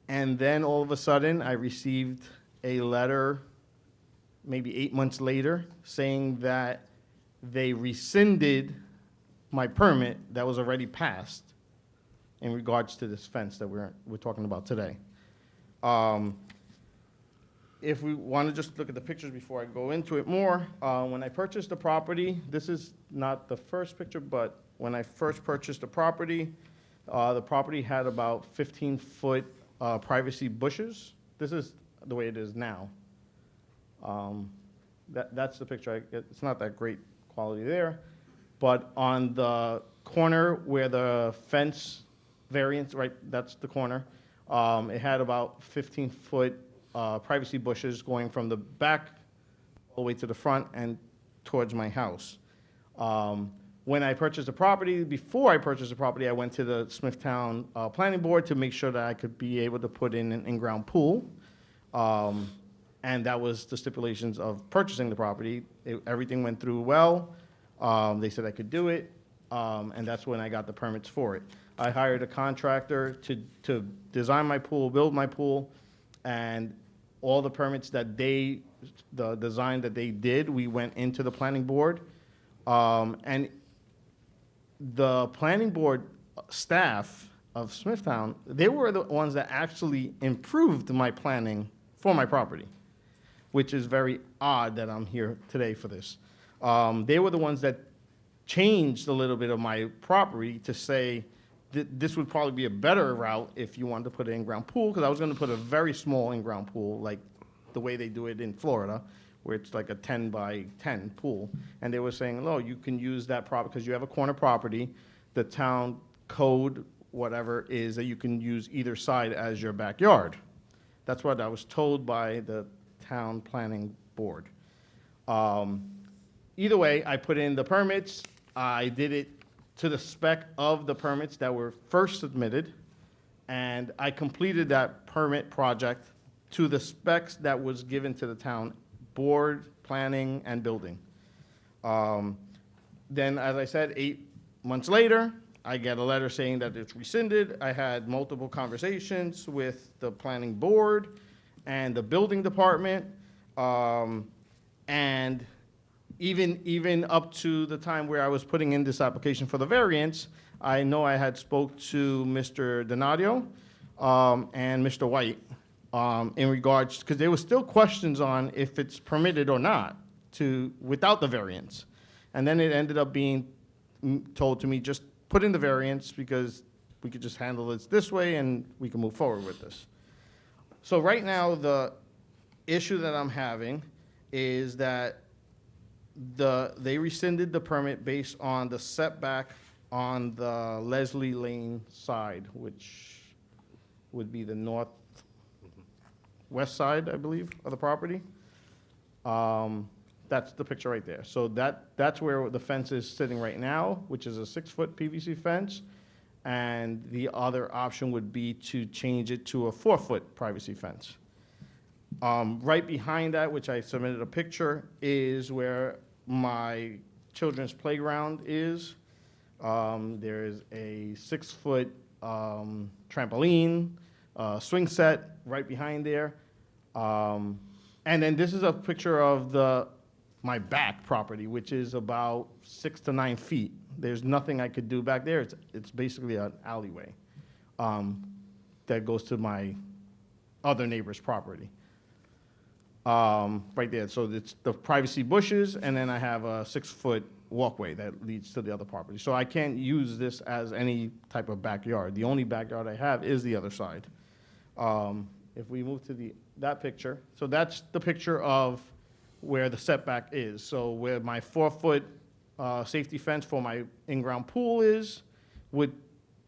And then all of a sudden, I received a letter, maybe 8 months later, saying that they rescinded my permit that was already passed in regards to this fence that we're talking about today. If we want to just look at the pictures before I go into it more, when I purchased the property, this is not the first picture, but when I first purchased the property had about 15-foot privacy bushes. This is the way it is now. That's the picture. It's not that great quality there. But on the corner where the fence variance, right, that's the corner, it had about 15-foot privacy bushes going from the back all the way to the front and towards my house. When I purchased the property, before I purchased the property, I went to the Smithtown Planning Board to make sure that I could be able to put in an in-ground pool. And that was the stipulations of purchasing the property. Everything went through well. They said I could do it, and that's when I got the permits for it. I hired a contractor to design my pool, build my pool, and all the permits that the design that they did, we went into the planning board. And the planning board staff of Smithtown, they were the ones that actually improved my planning for my property, which is very odd that I'm here today for this. They were the ones that changed a little bit of my property to say that this would probably be a better route if you wanted to put an in-ground pool, because I was going to put a very small in-ground pool, like the way they do it in Florida, where it's like a 10 by 10 pool. And they were saying, no, you can use that property, because you have a corner property, the town code, whatever, is that you can use either side as your backyard. That's what I was told by the town planning board. Either way, I put in the permits. I did it to the spec of the permits that were first submitted, and I completed that permit project to the specs that was given to the town board, planning, and building. Then, as I said, 8 months later, I get a letter saying that it's rescinded. I had multiple conversations with the planning board and the building department, and even up to the time where I was putting in this application for the variance, I know I had spoke to Mr. Donadio and Mr. White, in regards, because there was still questions on if it's permitted or not without the variance. And then it ended up being told to me, just put in the variance because we could just handle this way and we can move forward with this. So right now, the issue that I'm having is that they rescinded the permit based on the setback on the Leslie Lane side, which would be the northwest side, I believe, of the property. That's the picture right there. So that's where the fence is sitting right now, which is a 6-foot PVC fence. And the other option would be to change it to a 4-foot privacy fence. Right behind that, which I submitted a picture, is where my children's playground is. There is a 6-foot trampoline, swing set right behind there. And then this is a picture of my back property, which is about 6 to 9 feet. There's nothing I could do back there. It's basically an alleyway that goes to my other neighbor's property. Right there. So it's the privacy bushes, and then I have a 6-foot walkway that leads to the other property. So I can't use this as any type of backyard. The only backyard I have is the other side. If we move to that picture, so that's the picture of where the setback is. So where my 4-foot safety fence for my in-ground pool would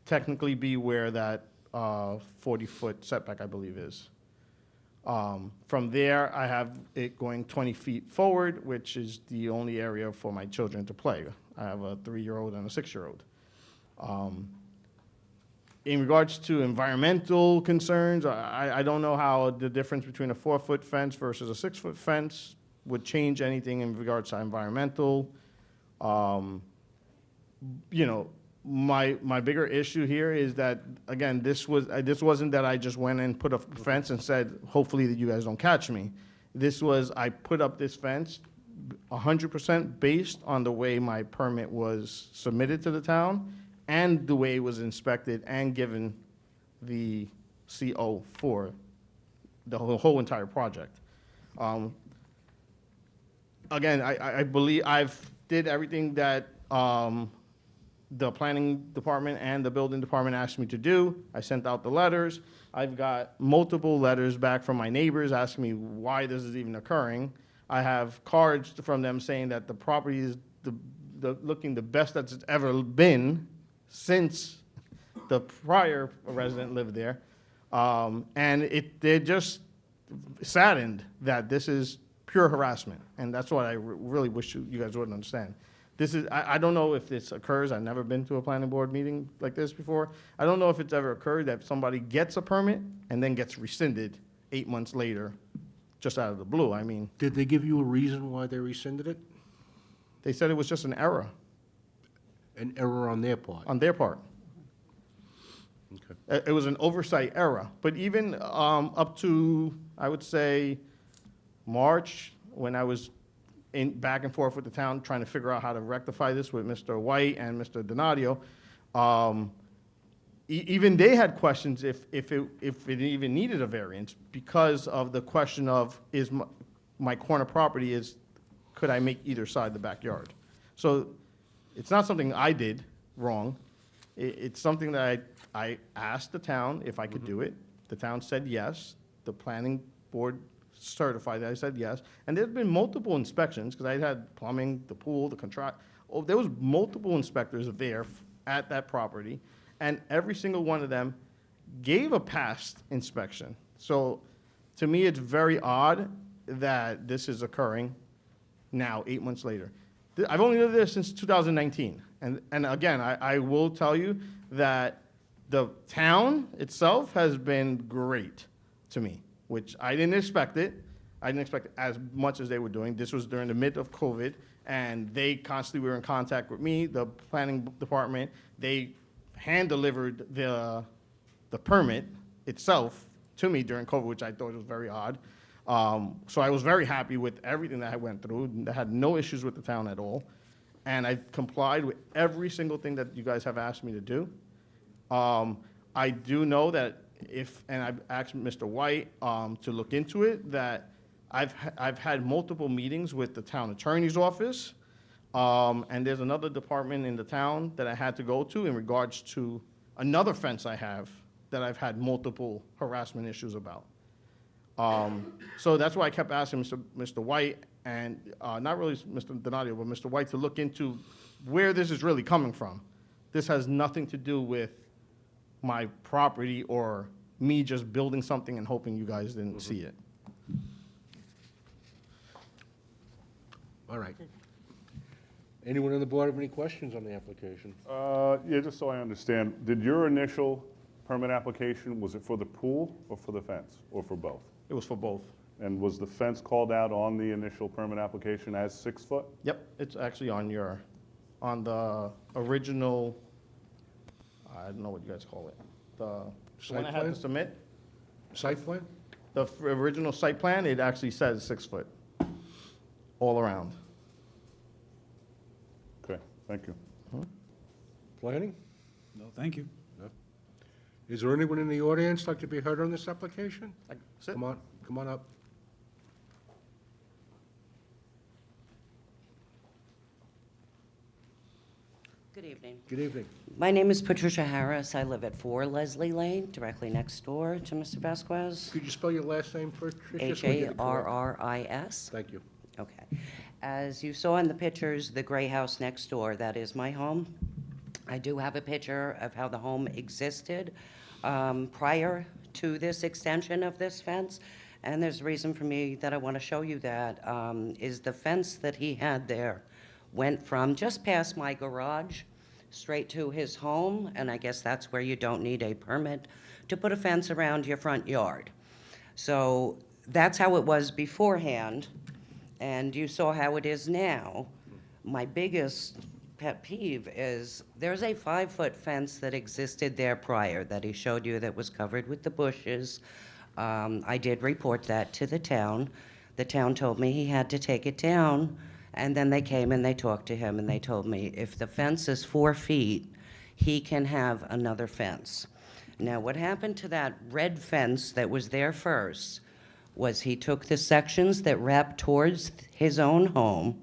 technically be where that 40-foot setback, I believe, is. From there, I have it going 20 feet forward, which is the only area for my children to play. I have a 3-year-old and a 6-year-old. In regards to environmental concerns, I don't know how the difference between a 4-foot fence versus a 6-foot fence would change anything in regards to environmental. You know, my bigger issue here is that, again, this wasn't that I just went and put a fence and said, hopefully that you guys don't catch me. This was, I put up this fence 100% based on the way my permit was submitted to the town and the way it was inspected and given the CO for the whole entire project. Again, I believe I've did everything that the planning department and the building department asked me to do. I sent out the letters. I've got multiple letters back from my neighbors asking me why this is even occurring. I have cards from them saying that the property is looking the best that it's ever been since the prior resident lived there. And they're just saddened that this is pure harassment. And that's what I really wish you guys would understand. This is, I don't know if this occurs. I've never been to a planning board meeting like this before. I don't know if it's ever occurred that somebody gets a permit and then gets rescinded 8 months later, just out of the blue. I mean, Did they give you a reason why they rescinded it? they said it was just an error An error on their part? on their part. Okay. It was an oversight error. But even up to, I would say, March, when I was back and forth with the town trying to figure out how to rectify this with Mr. White and Mr. Donadio, even they had questions if it even needed a variance because of the question of is my corner property could I make either side the backyard? So it's not something I did wrong. It's something that I asked the town if I could do it. The town said yes. The planning board certified that I said yes. And there's been multiple inspections, because I had plumbing, the pool, the contract. Oh, there was multiple inspectors there at that property, and every single one of them gave a past inspection. So to me, it's very odd that this is occurring now, 8 months later. I've only lived there since 2019. And again, I will tell you that the town itself has been great to me, which I didn't expect it. I didn't expect it as much as they were doing. This was during the mid of COVID, and they constantly were in contact with me, the planning department. They hand-delivered the permit itself to me during COVID, which I thought was very odd. So I was very happy with everything that I went through. I had no issues with the town at all. And I complied with every single thing that you guys have asked me to do. I do know that and I've asked Mr. White to look into it, that I've had multiple meetings with the town attorney's office, and there's another department in the town that I had to go to in regards to another fence I have that I've had multiple harassment issues about. So that's why I kept asking Mr. White, and not really Mr. Donadio, but Mr. White, to look into where this is really coming from. This has nothing to do with my property or me just building something and hoping you guys didn't see it. All right. Anyone on the board have any questions on the application? Yeah, just so I understand, did your initial permit application, was it for the pool or for the fence, or for both? It was for both. And was the fence called out on the initial permit application as 6 foot? Yep, it's actually on the original, I don't know what you guys call it. The one Site I had plan? to submit, Site plan? the original site plan, it actually says 6 foot, all around. Okay, thank you. Planning? No, thank you. Is there anyone in the audience like to be heard on this application? Sit. Come on up. Good evening. Good evening. My name is Patricia Harris. I live at 4 Leslie Lane, directly next door to Mr. Vasquez. Could you spell your last name, Patricia? so we get it correct? Harris. Thank you. Okay. As you saw in the pictures, the gray house next door, that is my home. I do have a picture of how the home existed prior to this extension of this fence. And there's a reason for me that I want to show you that, is the fence that he had there went from just past my garage straight to his home, and I guess that's where you don't need a permit to put a fence around your front yard. So that's how it was beforehand, and you saw how it is now. My biggest pet peeve is there's a 5-foot fence that existed there prior that he showed you that was covered with the bushes. I did report that to the town. The town told me he had to take it down, and then they came and they talked to him and they told me if the fence is 4 feet, he can have another fence. Now, what happened to that red fence that was there first was he took the sections that wrapped towards his own home,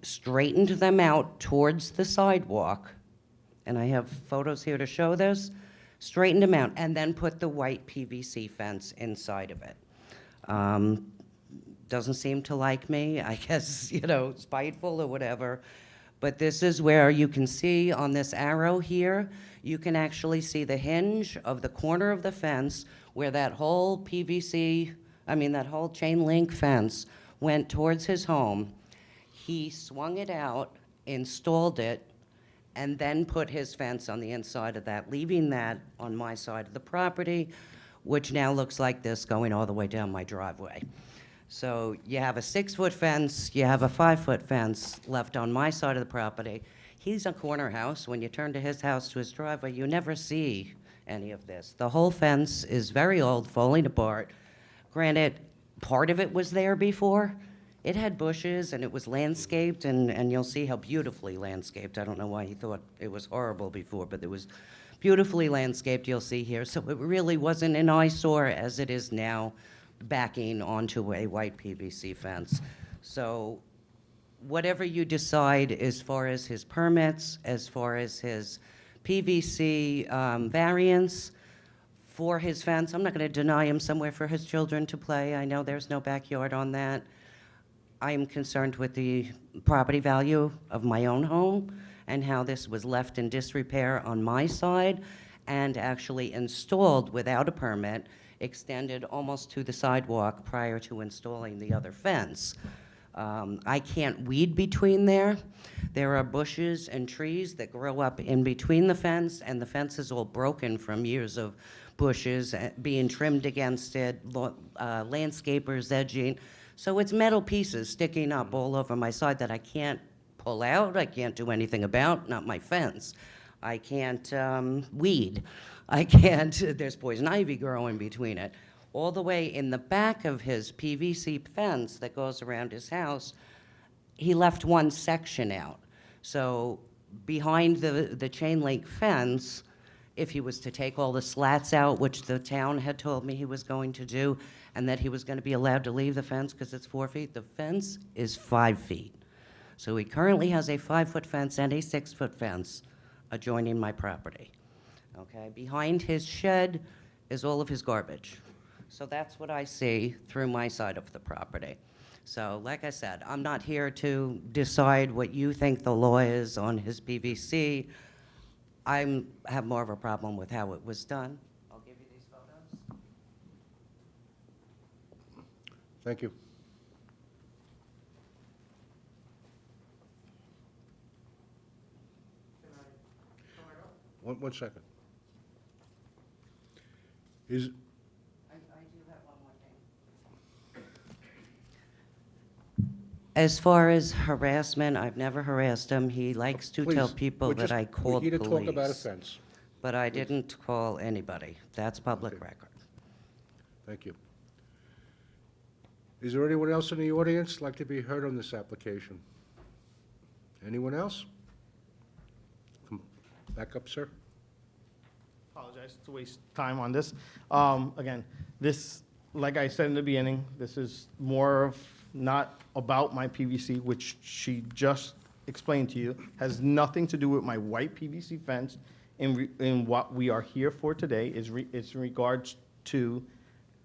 straightened them out towards the sidewalk, and I have photos here to show this, straightened them out, and then put the white PVC fence inside of it. Doesn't seem to like me, I guess, spiteful or whatever. But this is where you can see on this arrow here, you can actually see the hinge of the corner of the fence where that whole that whole chain link fence went towards his home. He swung it out, installed it, and then put his fence on the inside of that, leaving that on my side of the property, which now looks like this going all the way down my driveway. So you have a 6-foot fence, you have a 5-foot fence left on my side of the property. He's a corner house. When you turn to his house, to his driveway, you never see any of this. The whole fence is very old, falling apart. Granted, part of it was there before. It had bushes and it was landscaped, and you'll see how beautifully landscaped. I don't know why he thought it was horrible before, but it was beautifully landscaped, you'll see here. So it really wasn't an eyesore as it is now, backing onto a white PVC fence. So whatever you decide as far as his permits, as far as his PVC variance for his fence, I'm not going to deny him somewhere for his children to play. I know there's no backyard on that. I am concerned with the property value of my own home and how this was left in disrepair on my side and actually installed without a permit, extended almost to the sidewalk prior to installing the other fence. I can't weed between there. There are bushes and trees that grow up in between the fence, and the fence is all broken from years of bushes being trimmed against it, landscapers edging. So it's metal pieces sticking up all over my side that I can't pull out, I can't do anything about, not my fence. I can't weed. I can't, there's poison ivy growing between it. All the way in the back of his PVC fence that goes around his house, he left one section out. So behind the chain link fence if he was to take all the slats out, which the town had told me he was going to do, and that he was going to be allowed to leave the fence because it's 4 feet. The fence is 5 feet. So he currently has a 5-foot fence and a 6-foot fence adjoining my property. Okay, behind his shed is all of his garbage. So that's what I see through my side of the property. So, like I said, I'm not here to decide what you think the law is on his PVC. I have more of a problem with how it was done. I'll give you these photos. Thank you. One second. Is, I do have one more thing. As far as harassment, I've never harassed him. He likes to tell please, people we're that just- I called We're here to talk about a police. fence. But I didn't call anybody. That's public Okay. record. Thank you. Is there anyone else in the audience like to be heard on this application? Anyone else? Come back up, sir. Apologize to waste time on this. Again, this, like I said in the beginning, this is more of not about my PVC, which she just explained to you, has nothing to do with my white PVC fence. In what we are here for today is it's in regards to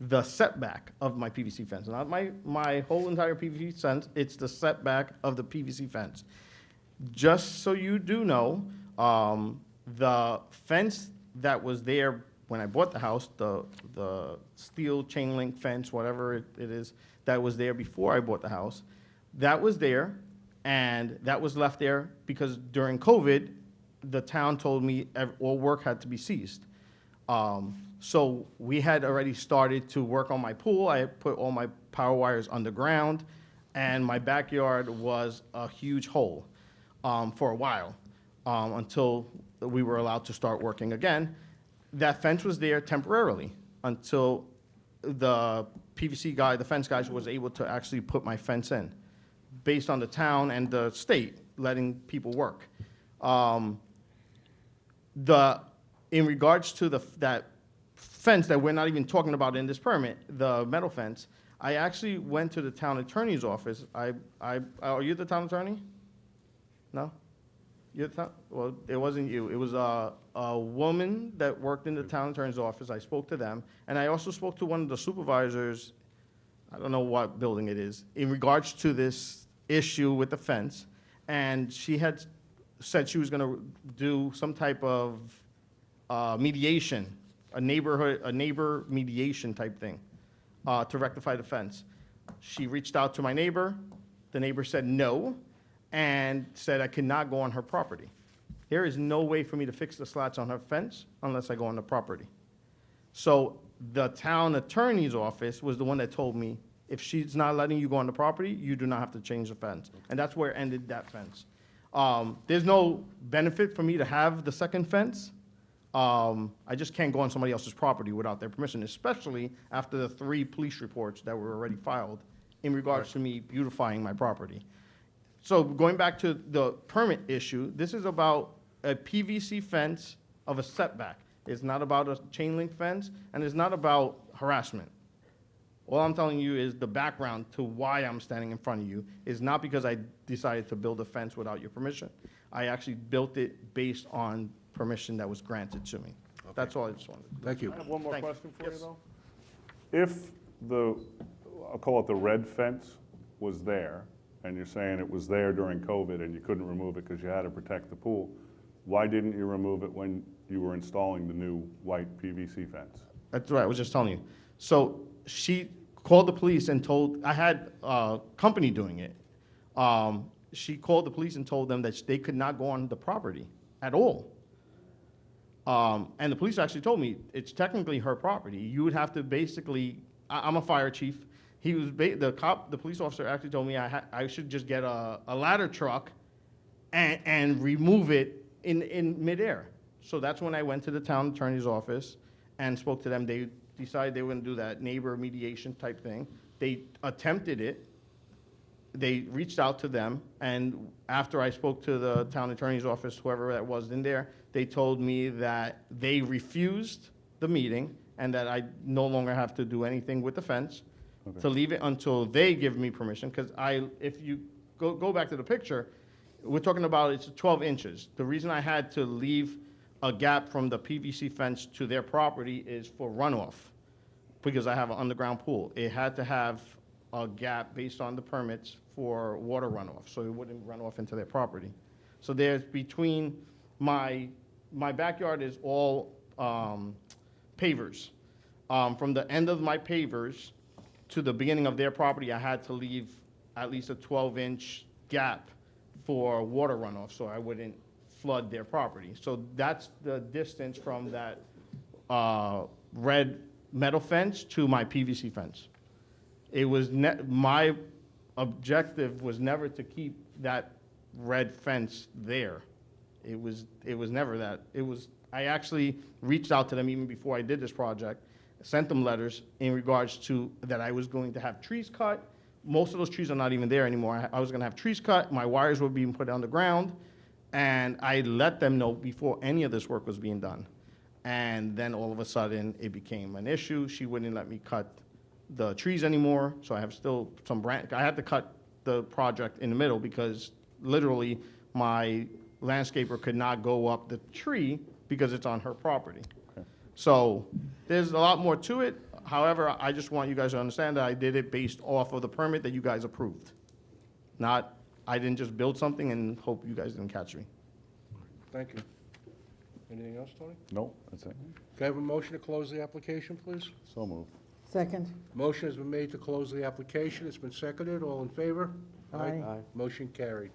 the setback of my PVC fence. Not my whole entire PVC fence, it's the setback of the PVC fence. Just so you do know, the fence that was there when I bought the house, the steel chain link fence, whatever it is, that was there before I bought the house, that was there, and that was left there because during COVID, the town told me all work had to be ceased. So we had already started to work on my pool. I had put all my power wires underground, and my backyard was a huge hole for a while until we were allowed to start working again. That fence was there temporarily until the PVC guy, the fence guys, was able to actually put my fence in, based on the town and the state letting people work. In regards to that fence that we're not even talking about in this permit, the metal fence, I actually went to the town attorney's office. Are you the town attorney? No? You're the town, well, it wasn't you. It was a woman that worked in the town attorney's office. I spoke to them, and I also spoke to one of the supervisors, I don't know what building it is, in regards to this issue with the fence, and she had said she was gonna do some type of mediation, a neighbor mediation type thing, to rectify the fence. She reached out to my neighbor, the neighbor said no, and said I could not go on her property. There is no way for me to fix the slats on her fence unless I go on the property. So the town attorney's office was the one that told me, if she's not letting you go on the property, you do not have to change the fence. And that's where it ended that fence. There's no benefit for me to have the second fence. I just can't go on somebody else's property without their permission, especially after the 3 police reports that were already filed in regards to me beautifying my property. So going back to the permit issue, this is about a PVC fence of a setback. It's not about a chain link fence, and it's not about harassment. All I'm telling you is the background to why I'm standing in front of you is not because I decided to build a fence without your permission. I actually built it based on permission that was granted to me. That's all I just wanted to do. Thank you. I have one more Thank you. question for you, Yes. though. If I'll call it the red fence was there, and you're saying it was there during COVID and you couldn't remove it because you had to protect the pool, why didn't you remove it when you were installing the new white PVC fence? That's right, I was just telling you. So she called the police and told, I had a company doing it. She called the police and told them that they could not go on the property at all. And the police actually told me it's technically her property. You would have to basically, I'm a fire chief. He was, the police officer actually told me I should just get a ladder truck and remove it in midair. So that's when I went to the town attorney's office and spoke to them. They decided they were gonna do that neighbor mediation type thing. They attempted it. They reached out to them, and after I spoke to the town attorney's office, whoever that was in there, They told me that they refused the meeting and that I no longer have to do anything with the fence, to leave it until they give me permission, because if you go back to the picture, we're talking about it's 12 inches. The reason I had to leave a gap from the PVC fence to their property is for runoff, because I have an underground pool. It had to have a gap based on the permits for water runoff, so it wouldn't run off into their property. So there's between, my backyard is all pavers. From the end of my pavers to the beginning of their property, I had to leave at least a 12-inch gap for water runoff, so I wouldn't flood their property. So that's the distance from that red metal fence to my PVC fence. It was my objective was never to keep that red fence there. It was never that. I actually reached out to them even before I did this project, sent them letters in regards to that I was going to have trees cut. Most of those trees are not even there anymore. I was gonna have trees cut, my wires were being put on the ground, and I let them know before any of this work was being done. And then all of a sudden, it became an issue. She wouldn't let me cut the trees anymore, so I have still some I had to cut the project in the middle because literally my landscaper could not go up the tree because it's on her property. So there's a lot more to it. However, I just want you guys to understand that I did it based off of the permit that you guys approved. Not, I didn't just build something and hope you guys didn't catch me. Thank you. Anything else, Tony? No, that's it. Can I have a motion to close the application, please? So moved. Second. Motion has been made to close the application. It's been seconded. All in favor? Aye. Motion carried.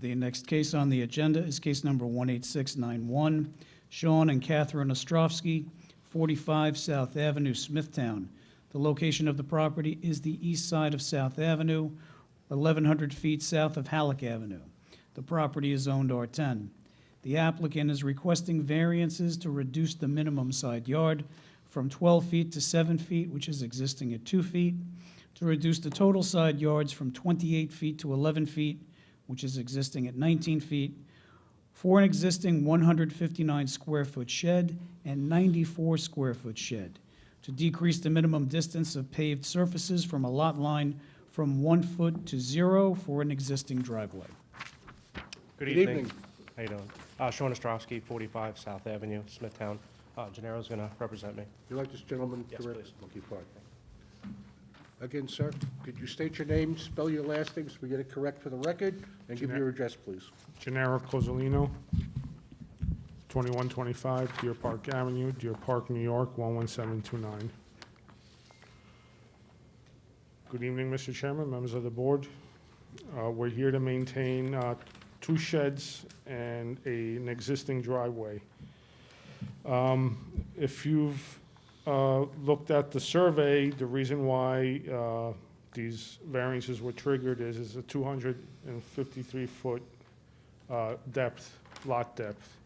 The next case on the agenda is case number 18691, Sean and Catherine Ostrovsky, 45 South Avenue, Smithtown. The location of the property is the east side of South Avenue, 1,100 feet south of Halleck Avenue. The property is zoned R10. The applicant is requesting variances to reduce the minimum side yard from 12 feet to 7 feet, which is existing at 2 feet, to reduce the total side yards from 28 feet to 11 feet, which is existing at 19 feet, for an existing 159 square foot shed and 94 square foot shed, to decrease the minimum distance of paved surfaces from a lot line from 1 foot to 0 for an existing driveway. Good Good evening. evening. How you doing? Sean Ostrowski, 45 South Avenue, Smithtown. Gennaro's going to represent me. You like this gentleman? Yes, correct? please. Okay, fine. Again, sir, could you state your name, spell your last name so we get it correct for the record, and give your address, please? Gennaro Cozzolino, 2125 Deer Park Avenue, Deer Park, New York, 11729. Good evening, Mr. Chairman, members of the board. We're here to maintain 2 sheds and an existing driveway. If you've looked at the survey, the reason why these variances were triggered is a 253-foot depth, lot depth.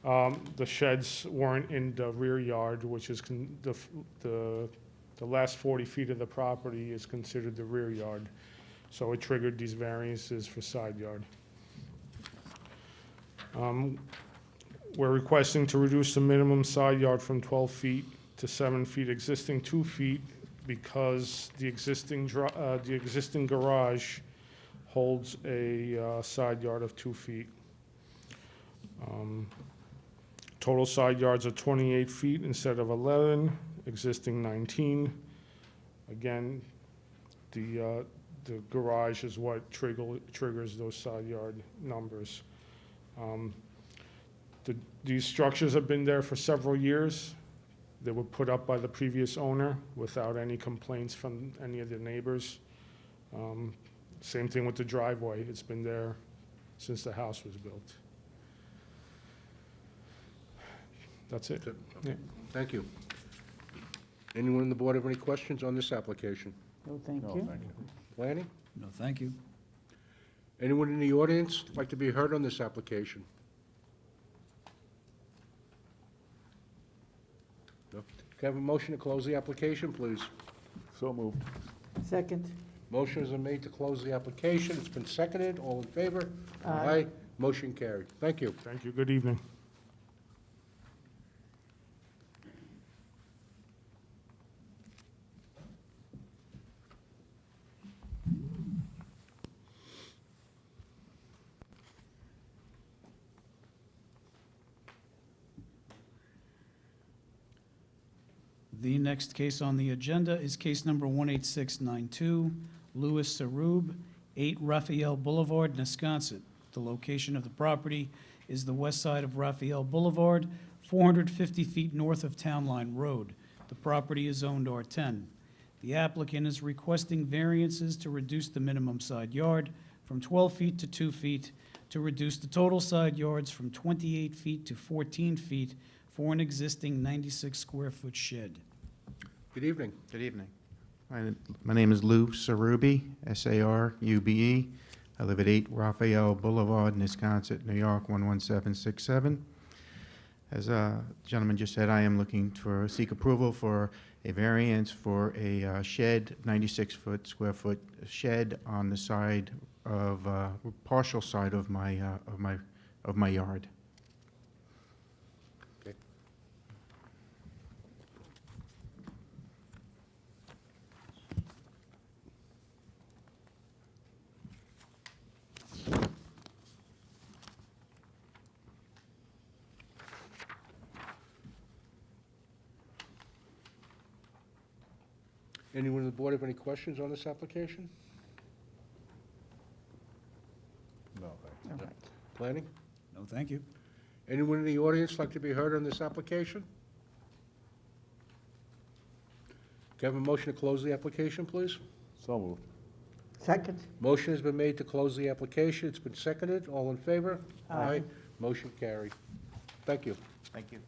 The sheds weren't in the rear yard, which is the last 40 feet of the property is considered the rear yard. So it triggered these variances for side yard. We're requesting to reduce the minimum side yard from 12 feet to 7 feet, existing 2 feet, because the existing garage holds a side yard of 2 feet. Total side yards are 28 feet instead of 11, existing 19. Again, the garage is what triggers those side yard numbers. These structures have been there for several years. They were put up by the previous owner without any complaints from any of the neighbors. Same thing with the driveway. It's been there since the house was built. That's it. That's it. Yeah. Thank you. Anyone on the board have any questions on this application? No, thank No, you. thank you. Planning? No, thank you. Anyone in the audience like to be heard on this application? No? Can I have a motion to close the application, please? So moved. Second. Motion is made to close the application. It's been seconded. All in favor? Aye. Motion carried. Thank you. Thank you, good evening. The next case on the agenda is case number 18692, Louis Sarub, 8 Raphael Boulevard, Wisconsin. The location of the property is the west side of Raphael Boulevard, 450 feet north of Town Line Road. The property is zoned R10. The applicant is requesting variances to reduce the minimum side yard from 12 feet to 2 feet, to reduce the total side yards from 28 feet to 14 feet for an existing 96-square-foot shed. Good evening. Good evening. My name is Lou Sarube, S-A-R-U-B-E. I live at 8 Raphael Boulevard, Wisconsin, New York, 11767. As a gentleman just said, I am looking to seek approval for a variance for a shed, 96 square foot shed on the side of, partial side of my yard. Okay. Anyone on the board have any questions on this application? No, thank you. Planning? No, thank you. Anyone in the audience like to be heard on this application? Can I have a motion to close the application, please? So moved. Second. Motion has been made to close the application. It's been seconded. All in favor? Aye. Motion carried. Thank you. Thank you.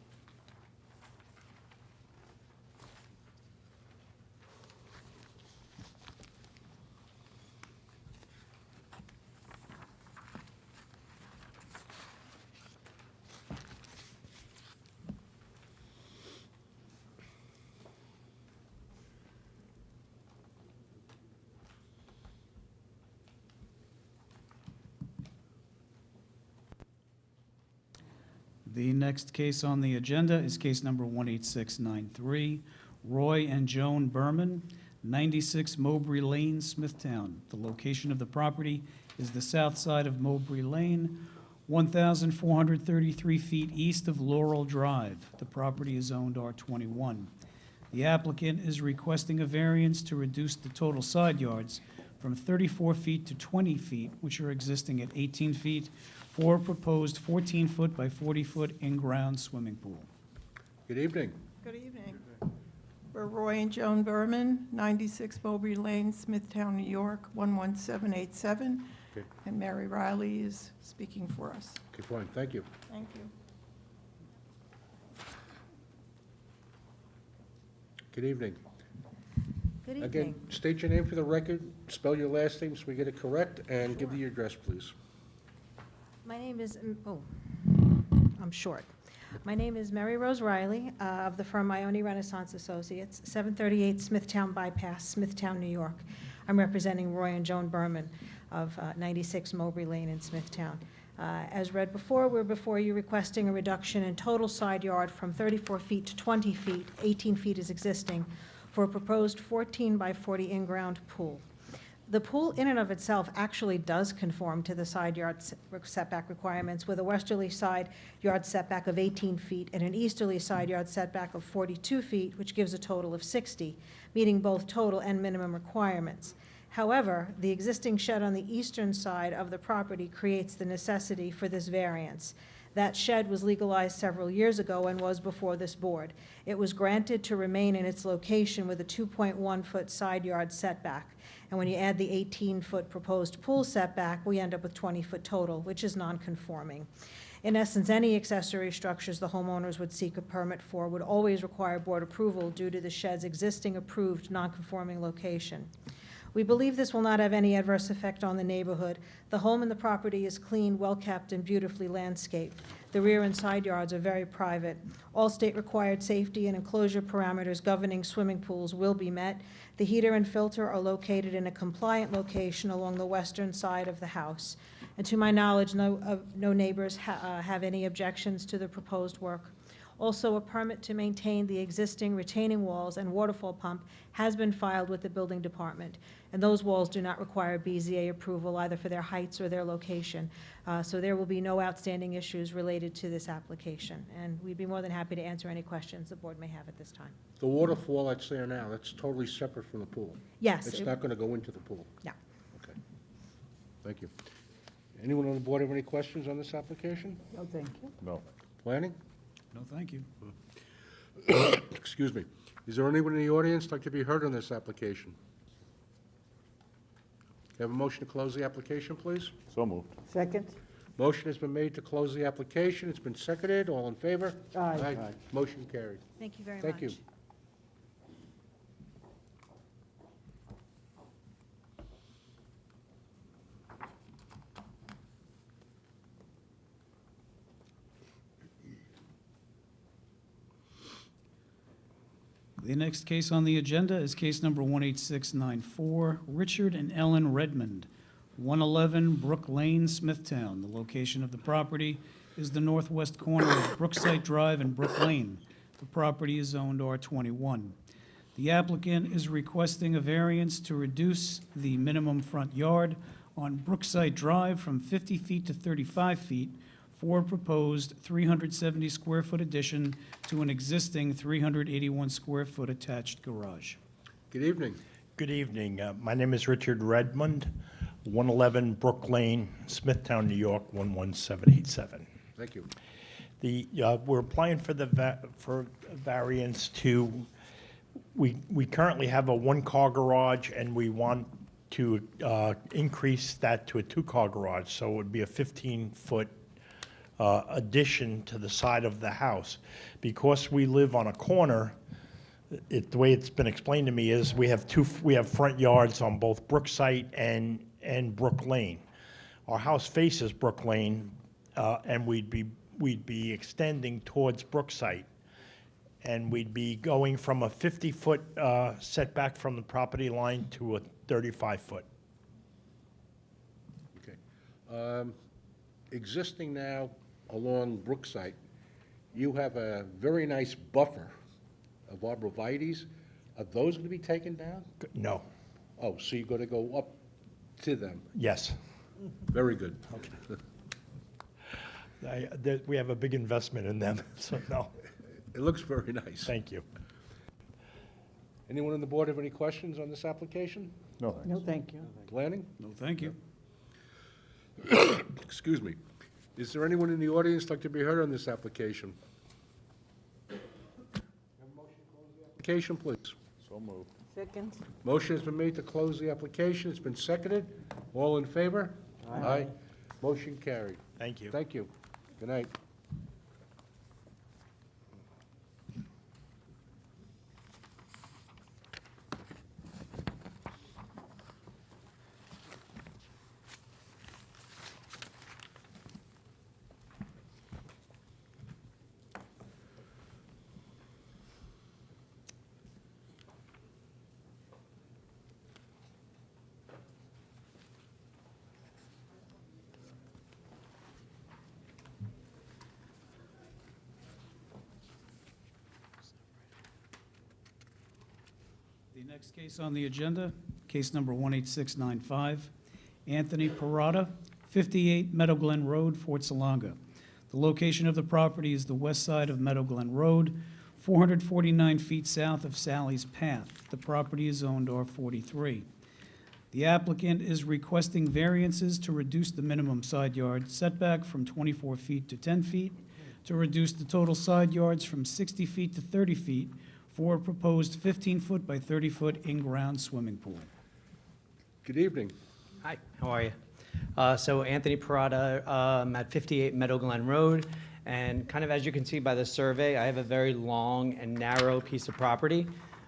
The next case on the agenda is case number 18693, Roy and Joan Berman, 96 Mowbray Lane, Smithtown. The location of the property is the south side of Mowbray Lane, 1,433 feet east of Laurel Drive. The property is zoned R21. The applicant is requesting a variance to reduce the total side yards from 34 feet to 20 feet, which are existing at 18 feet, for a proposed 14-foot by 40-foot in-ground swimming pool. Good evening. Good evening. We're Roy and Joan Berman, 96 Mowbray Lane, Smithtown, New York, 11787. Okay. And Mary Riley is speaking for us. Okay, fine. Thank you. Thank you. Good evening. Good evening. Again, state your name for the record, spell your last name so we get it correct, and give the address, please. My name is, I'm short. My name is Mary Rose Riley of the firm Ione Renaissance Associates, 738 Smithtown Bypass, Smithtown, New York. I'm representing Roy and Joan Berman of 96 Mowbray Lane in Smithtown. As read before, we're before you requesting a reduction in total side yard from 34 feet to 20 feet, 18 feet is existing, for a proposed 14 by 40 in-ground pool. The pool in and of itself actually does conform to the side yard setback requirements, with a westerly side yard setback of 18 feet and an easterly side yard setback of 42 feet, which gives a total of 60, meeting both total and minimum requirements. However, the existing shed on the eastern side of the property creates the necessity for this variance. That shed was legalized several years ago and was before this board. It was granted to remain in its location with a 2.1-foot side yard setback. And when you add the 18-foot proposed pool setback, we end up with 20-foot total, which is non-conforming. In essence, any accessory structures the homeowners would seek a permit for would always require board approval due to the shed's existing approved non-conforming location. We believe this will not have any adverse effect on the neighborhood. The home and the property is clean, well-kept, and beautifully landscaped. The rear and side yards are very private. All state-required safety and enclosure parameters governing swimming pools will be met. The heater and filter are located in a compliant location along the western side of the house. And to my knowledge, no neighbors have any objections to the proposed work. Also, a permit to maintain the existing retaining walls and waterfall pump has been filed with the building department, and those walls do not require BZA approval either for their heights or their location. So there will be no outstanding issues related to this application, and we'd be more than happy to answer any questions the board may have at this time. The waterfall that's there now, that's totally separate from the pool? Yes. It's not going to go into the pool? No. Okay. Thank you. Anyone on the board have any questions on this application? No, thank you. No. Planning? No, thank you. Excuse me. Is there anyone in the audience like to be heard on this application? Have a motion to close the application, please? So moved. Second? Motion has been made to close the application. It's been seconded. All in favor? Aye. Motion carried. Thank you very much. Thank you. The next case on the agenda is case number 18694, Richard and Ellen Redmond, 111 Brook Lane, Smithtown. The location of the property is the northwest corner of Brookside Drive and Brook Lane. The property is zoned R21. The applicant is requesting a variance to reduce the minimum front yard on Brookside Drive from 50 feet to 35 feet for a proposed 370-square-foot addition to an existing 381-square-foot attached garage. Good evening. Good evening. My name is Richard Redmond, 111 Brook Lane, Smithtown, New York, 11787. Thank you. We're applying for the for variance to, we currently have a one-car garage, and we want to increase that to a two-car garage, so it would be a 15-foot addition to the side of the house. Because we live on a corner, the way it's been explained to me is we have front yards on both Brookside and Brook Lane. Our house faces Brook Lane, and we'd be extending towards Brookside, and we'd be going from a 50-foot setback from the property line to a 35-foot. Okay. Existing now along Brookside, you have a very nice buffer of arborvitaes. Are those going to be taken down? No. Oh, so you're going to go up to them? Yes. Very good. We have a big investment in them, so no. It looks very nice. Thank you. Anyone on the board have any questions on this application? No, thanks. No, thank you. Planning? No, thank you. Excuse me. Is there anyone in the audience like to be heard on this application? Have a motion to close the application, please. So moved. Second? Motion has been made to close the application. It's been seconded. All in favor? Aye. Motion carried. Thank you. Thank you. Good night. The next case on the agenda, case number 18695, Anthony Parada, 58 Meadow Glen Road, Fort Salonga. The location of the property is the west side of Meadow Glen Road, 449 feet south of Sally's Path. The property is zoned R43. The applicant is requesting variances to reduce the minimum side yard setback from 24 feet to 10 feet, to reduce the total side yards from 60 feet to 30 feet for a proposed 15-foot by 30-foot in-ground swimming pool. Good evening. Hi, how are you? So Anthony Parada, I'm at 58 Meadow Glen Road, and kind of as you can see by the survey, I have a very long and narrow piece of property.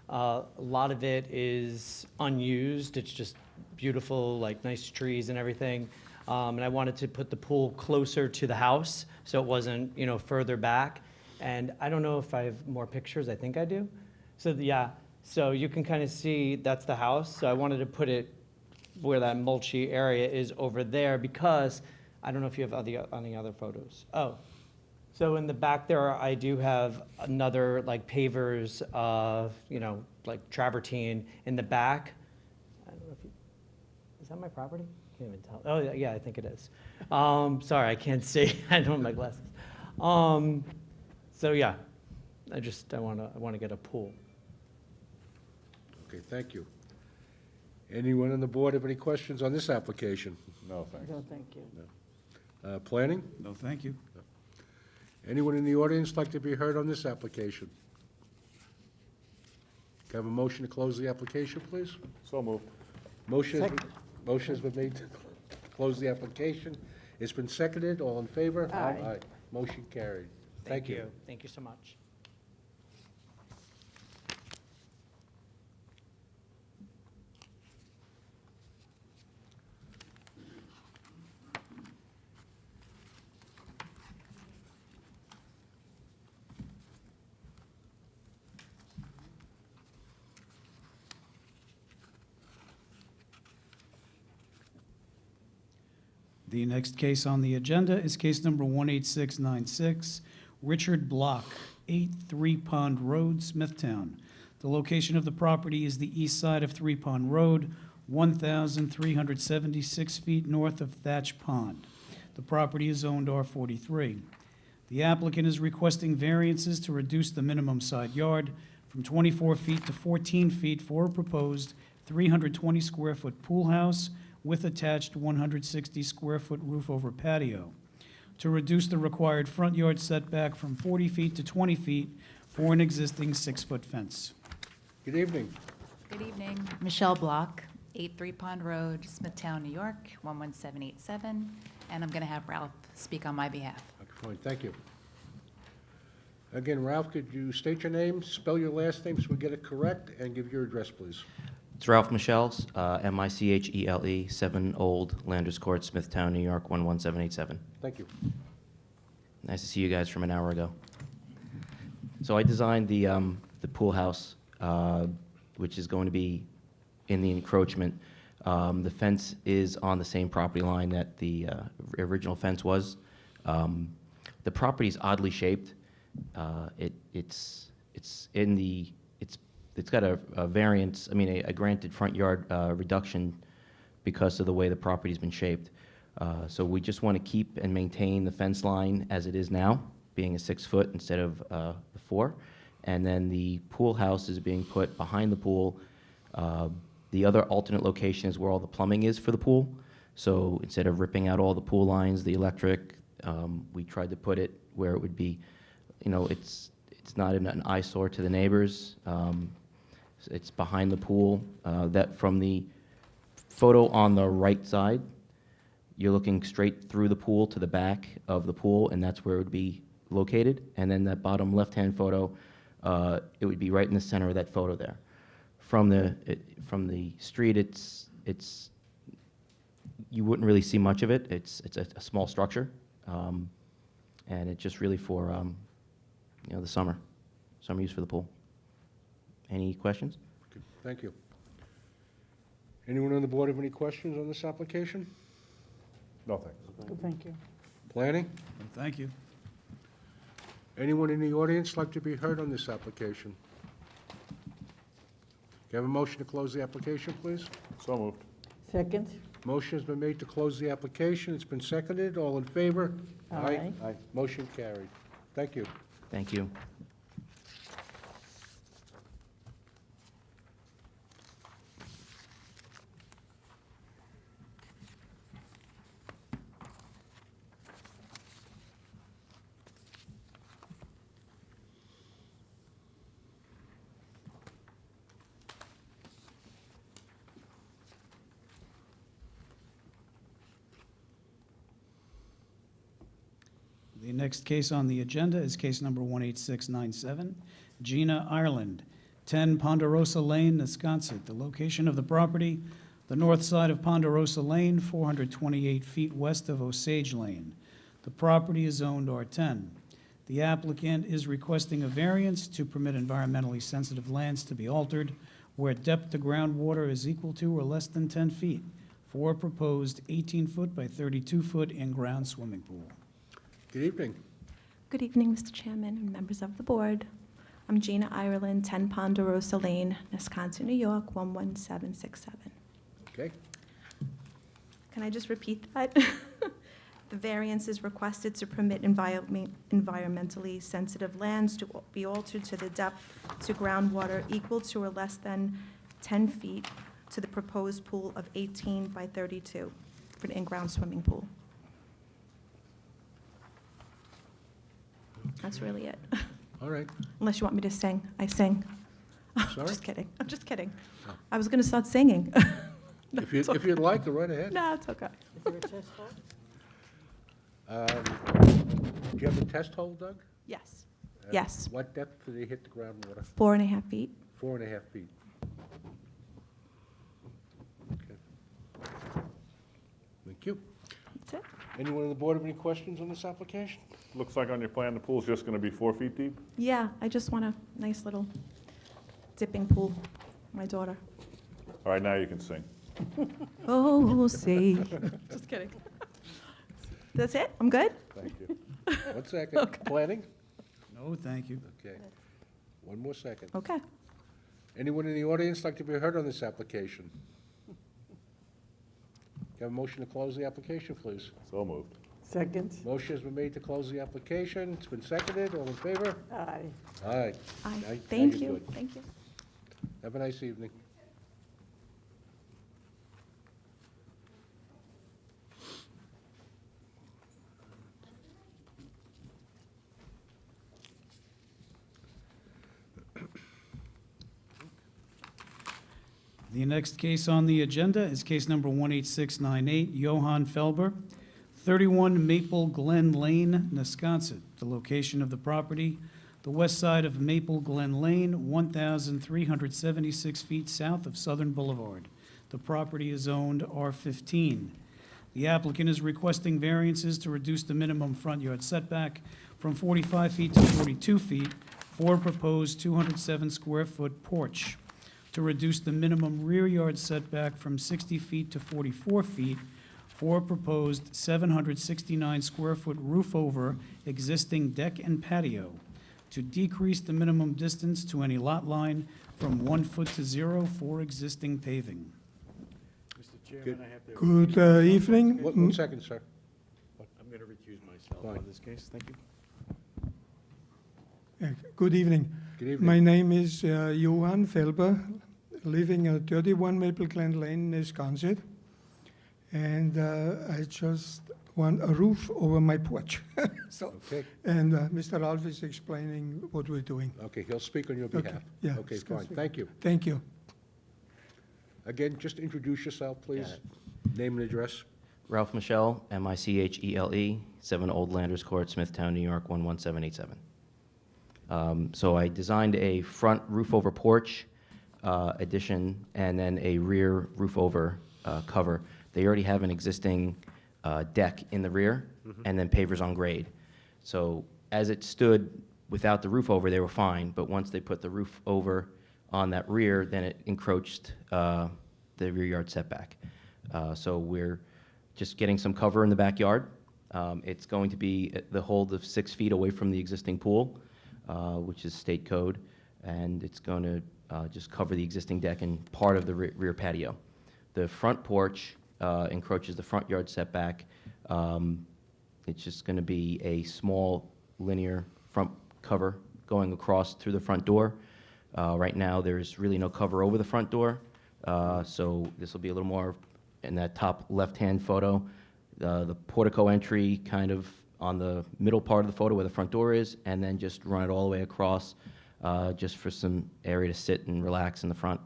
A lot of it is unused. It's just beautiful, like nice trees and everything. And I wanted to put the pool closer to the house so it wasn't, further back. And I don't know if I have more pictures. I think I do. So yeah, so you can kind of see that's the house. So I wanted to put it where that mulchy area is over there because I don't know if you have any other photos. Oh, so in the back there, I do have another like pavers, like travertine in the back. I don't know if is that my property? Can't even tell. Oh, yeah, I think it is. Sorry, I can't see. I don't have my glasses. So yeah, I want to get a pool. Okay, thank you. Anyone on the board have any questions on this application? No, thanks. No, thank you. Planning? No, thank you. Anyone in the audience like to be heard on this application? Can I have a motion to close the application, please? So moved. Motion Second. has been made to close the application. It's been seconded. All in favor? Aye. Motion carried. Thank you. Thank you so much. The next case on the agenda is case number 18696, Richard Block, 8 Three Pond Road, Smithtown. The location of the property is the east side of Three Pond Road, 1,376 feet north of Thatch Pond. The property is zoned R43. The applicant is requesting variances to reduce the minimum side yard from 24 feet to 14 feet for a proposed 320-square-foot pool house with attached 160-square-foot roof over patio, to reduce the required front yard setback from 40 feet to 20 feet for an existing 6-foot fence. Good evening. Good evening. Michelle Block, 8 Three Pond Road, Smithtown, New York, 11787. And I'm going to have Ralph speak on my behalf. Okay, fine, thank you. Again, Ralph, could you state your name, spell your last name so we get it correct, and give your address, please? It's Ralph Michelle's, Michele, 7 Old Landers Court, Smithtown, New York, 11787. Thank you. Nice to see you guys from an hour ago. So I designed the pool house, which is going to be in the encroachment. The fence is on the same property line that the original fence was. The property is oddly shaped. It's got a variance, a granted front yard reduction because of the way the property's been shaped. So we just want to keep and maintain the fence line as it is now, being a 6-foot instead of the 4. And then the pool house is being put behind the pool. The other alternate location is where all the plumbing is for the pool. So instead of ripping out all the pool lines, the electric, we tried to put it where it would be, it's not an eyesore to the neighbors. It's behind the pool. That from the photo on the right side, you're looking straight through the pool to the back of the pool, and that's where it would be located. And then that bottom left-hand photo, it would be right in the center of that photo there. From the street, it's you wouldn't really see much of it. It's a small structure, and it's just really for the summer use for the pool. Any questions? Okay, thank you. Anyone on the board have any questions on this application? No, thanks. Thank you. Planning? Thank you. Anyone in the audience like to be heard on this application? Can I have a motion to close the application, please? So moved. Second? Motion has been made to close the application. It's been seconded. All in favor? Aye. Aye. Motion carried. Thank you. Thank you. The next case on the agenda is case number 18697, Gina Ireland, 10 Ponderosa Lane, Wisconsin. The location of the property, the north side of Ponderosa Lane, 428 feet west of Osage Lane. The property is zoned R10. The applicant is requesting a variance to permit environmentally sensitive lands to be altered where depth to groundwater is equal to or less than 10 feet for a proposed 18-foot by 32-foot in-ground swimming pool. Good evening. Good evening, Mr. Chairman and members of the board. I'm Gina Ireland, 10 Ponderosa Lane, Wisconsin, New York, 11767. Okay. Can I just repeat that? The variance is requested to permit environmentally sensitive lands to be altered to the depth to groundwater equal to or less than 10 feet to the proposed pool of 18 by 32 for an in-ground swimming pool. That's really it. All right. Unless you want me to sing. I sing. Sorry? Just kidding. I'm just kidding. Oh. I was going to start singing. No, If, you, it's if okay. you'd like, go right ahead. No, it's okay. Is there a test hole? Do you have a test hole, Doug? Yes. At Yes. What depth do they hit the groundwater? 4.5 feet. 4.5 feet. Okay. Thank you. That's it. Anyone on the board have any questions on this application? Looks like on your plan, the pool's just going to be 4 feet deep? Yeah, I just want a nice little dipping pool. My daughter. All right, now you can sing. Oh, see. Just kidding. That's it? I'm good? Thank you. 1 second. Okay. Planning? No, thank you. Okay. 1 more second. Okay. Anyone in the audience like to be heard on this application? Can I have a motion to close the application, please? So moved. Second. Motion has been made to close the application. It's been seconded. All in favor? Aye. Aye. Aye. Now Thank you're you. good. Thank you. Have a nice evening. The next case on the agenda is case number 18698, Johann Felber, 31 Maple Glen Lane, Wisconsin. The location of the property, the west side of Maple Glen Lane, 1,376 feet south of Southern Boulevard. The property is owned R15. The applicant is requesting variances to reduce the minimum front yard setback from 45 feet to 42 feet for a proposed 207 square foot porch, to reduce the minimum rear yard setback from 60 feet to 44 feet for a proposed 769 square foot roof over existing deck and patio, to decrease the minimum distance to any lot line from 1 foot to 0 for existing paving. Good. Good evening. 1 second, sir. I'm going to recuse myself Fine. on this case. Thank you. Good evening. Good evening. My name is Johann Felber, living at 31 Maple Glen Lane, Wisconsin. And I just want a roof over my porch. So, Okay. and Mr. Alf is explaining what we're doing. Okay, he'll speak on your Okay, behalf. yeah, Okay, he's gonna fine. speak. Thank you. Thank you. Again, just introduce yourself, please. Name and address. Ralph Michelle, M-I-C-H-E-L-E, 7 Old Landers Court, Smithtown, New York, 11787. So I designed a front roof over porch addition and then a rear roof over cover. They already have an existing deck in the rear and then pavers on grade. So as it stood without the roof over, they were fine, but once they put the roof over on that rear, then it encroached the rear yard setback. So we're just getting some cover in the backyard. It's going to be the hold of 6 feet away from the existing pool, which is state code, and it's going to just cover the existing deck and part of the rear patio. The front porch encroaches the front yard setback. It's just going to be a small linear front cover going across through the front door. Right now, there's really no cover over the front door, so this will be a little more in that top left-hand photo. The portico entry kind of on the middle part of the photo where the front door is, and then just run it all the way across just for some area to sit and relax in the front.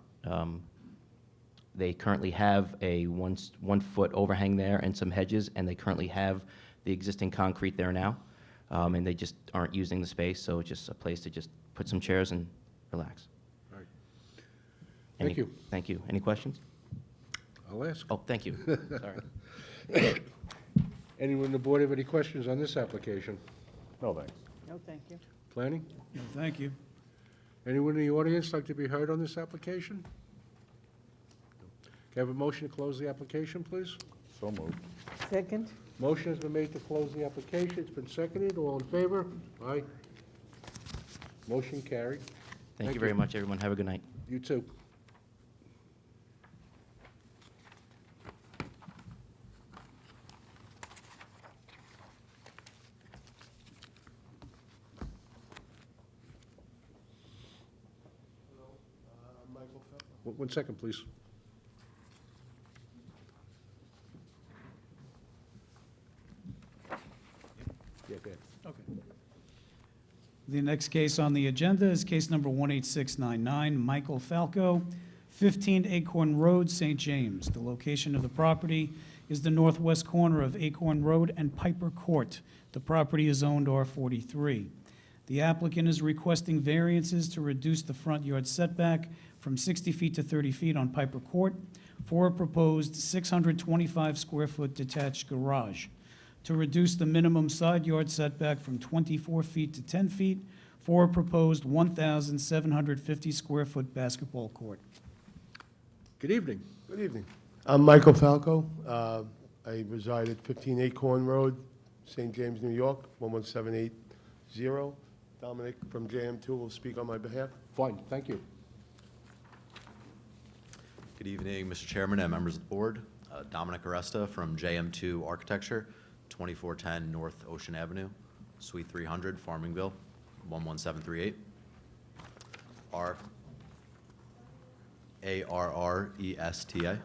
They currently have a 1 foot overhang there and some hedges, and they currently have the existing concrete there now. and they just aren't using the space, so it's just a place to just put some chairs and relax. All right. Any- Thank you. Thank you. Any questions? I'll ask. Oh, thank you. Sorry. Anyone on the board have any questions on this application? No, thanks. No, thank you. Planning? No, thank you. Anyone in the audience like to be heard on this application? Can I have a motion to close the application, please? So moved. Second? Motion has been made to close the application. It's been seconded. All in favor? Aye. Motion carried. Thank you very much, everyone. Have a good night. You too. One second, please. Yeah, go ahead. Okay. The next case on the agenda is case number 18699, Michael Falco, 15 Acorn Road, St. James. The location of the property is the northwest corner of Acorn Road and Piper Court. The property is owned R43. The applicant is requesting variances to reduce the front yard setback from 60 feet to 30 feet on Piper Court for a proposed 625-square-foot detached garage, to reduce the minimum side yard setback from 24 feet to 10 feet for a proposed 1,750-square-foot basketball court. Good evening. Good evening. I'm Michael Falco. I reside at 15 Acorn Road, St. James, New York, 11780. Dominic from JM2 will speak on my behalf. Fine, thank you. Good evening, Mr. Chairman and members of the board. Dominic Aresta from JM2 Architecture, 2410 North Ocean Avenue, Suite 300, Farmingville, 11738. ARRESTA.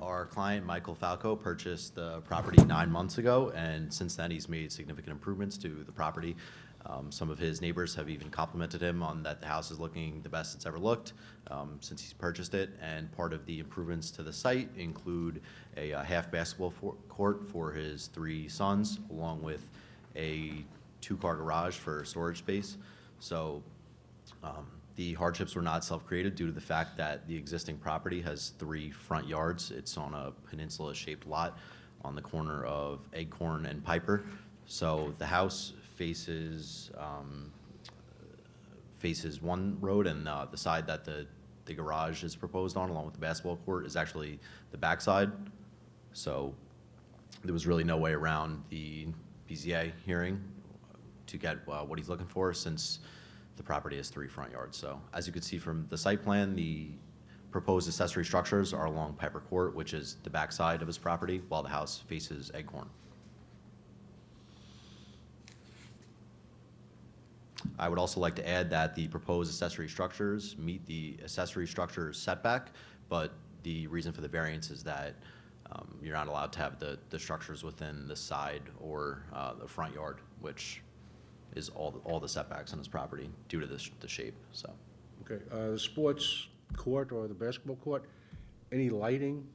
Our client, Michael Falco, purchased the property 9 months ago, and since then he's made significant improvements to the property. Some of his neighbors have even complimented him on that the house is looking the best it's ever looked since he's purchased it, and part of the improvements to the site include a half basketball court for his 3 sons, along with a 2-car garage for storage space. So the hardships were not self-created due to the fact that the existing property has 3 front yards. It's on a peninsula-shaped lot on the corner of Acorn and Piper. So the house faces one road, and the side that the garage is proposed on, along with the basketball court, is actually the backside. So there was really no way around the BZA hearing to get what he's looking for, since the property has 3 front yards. So as you can see from the site plan, the proposed accessory structures are along Piper Court, which is the backside of his property, while the house faces Acorn. I would also like to add that the proposed accessory structures meet the accessory structures setback, but the reason for the variance is that you're not allowed to have the structures within the side or the front yard, which is all the setbacks on this property due to the shape. So, Okay, the sports court or the basketball court, any lighting?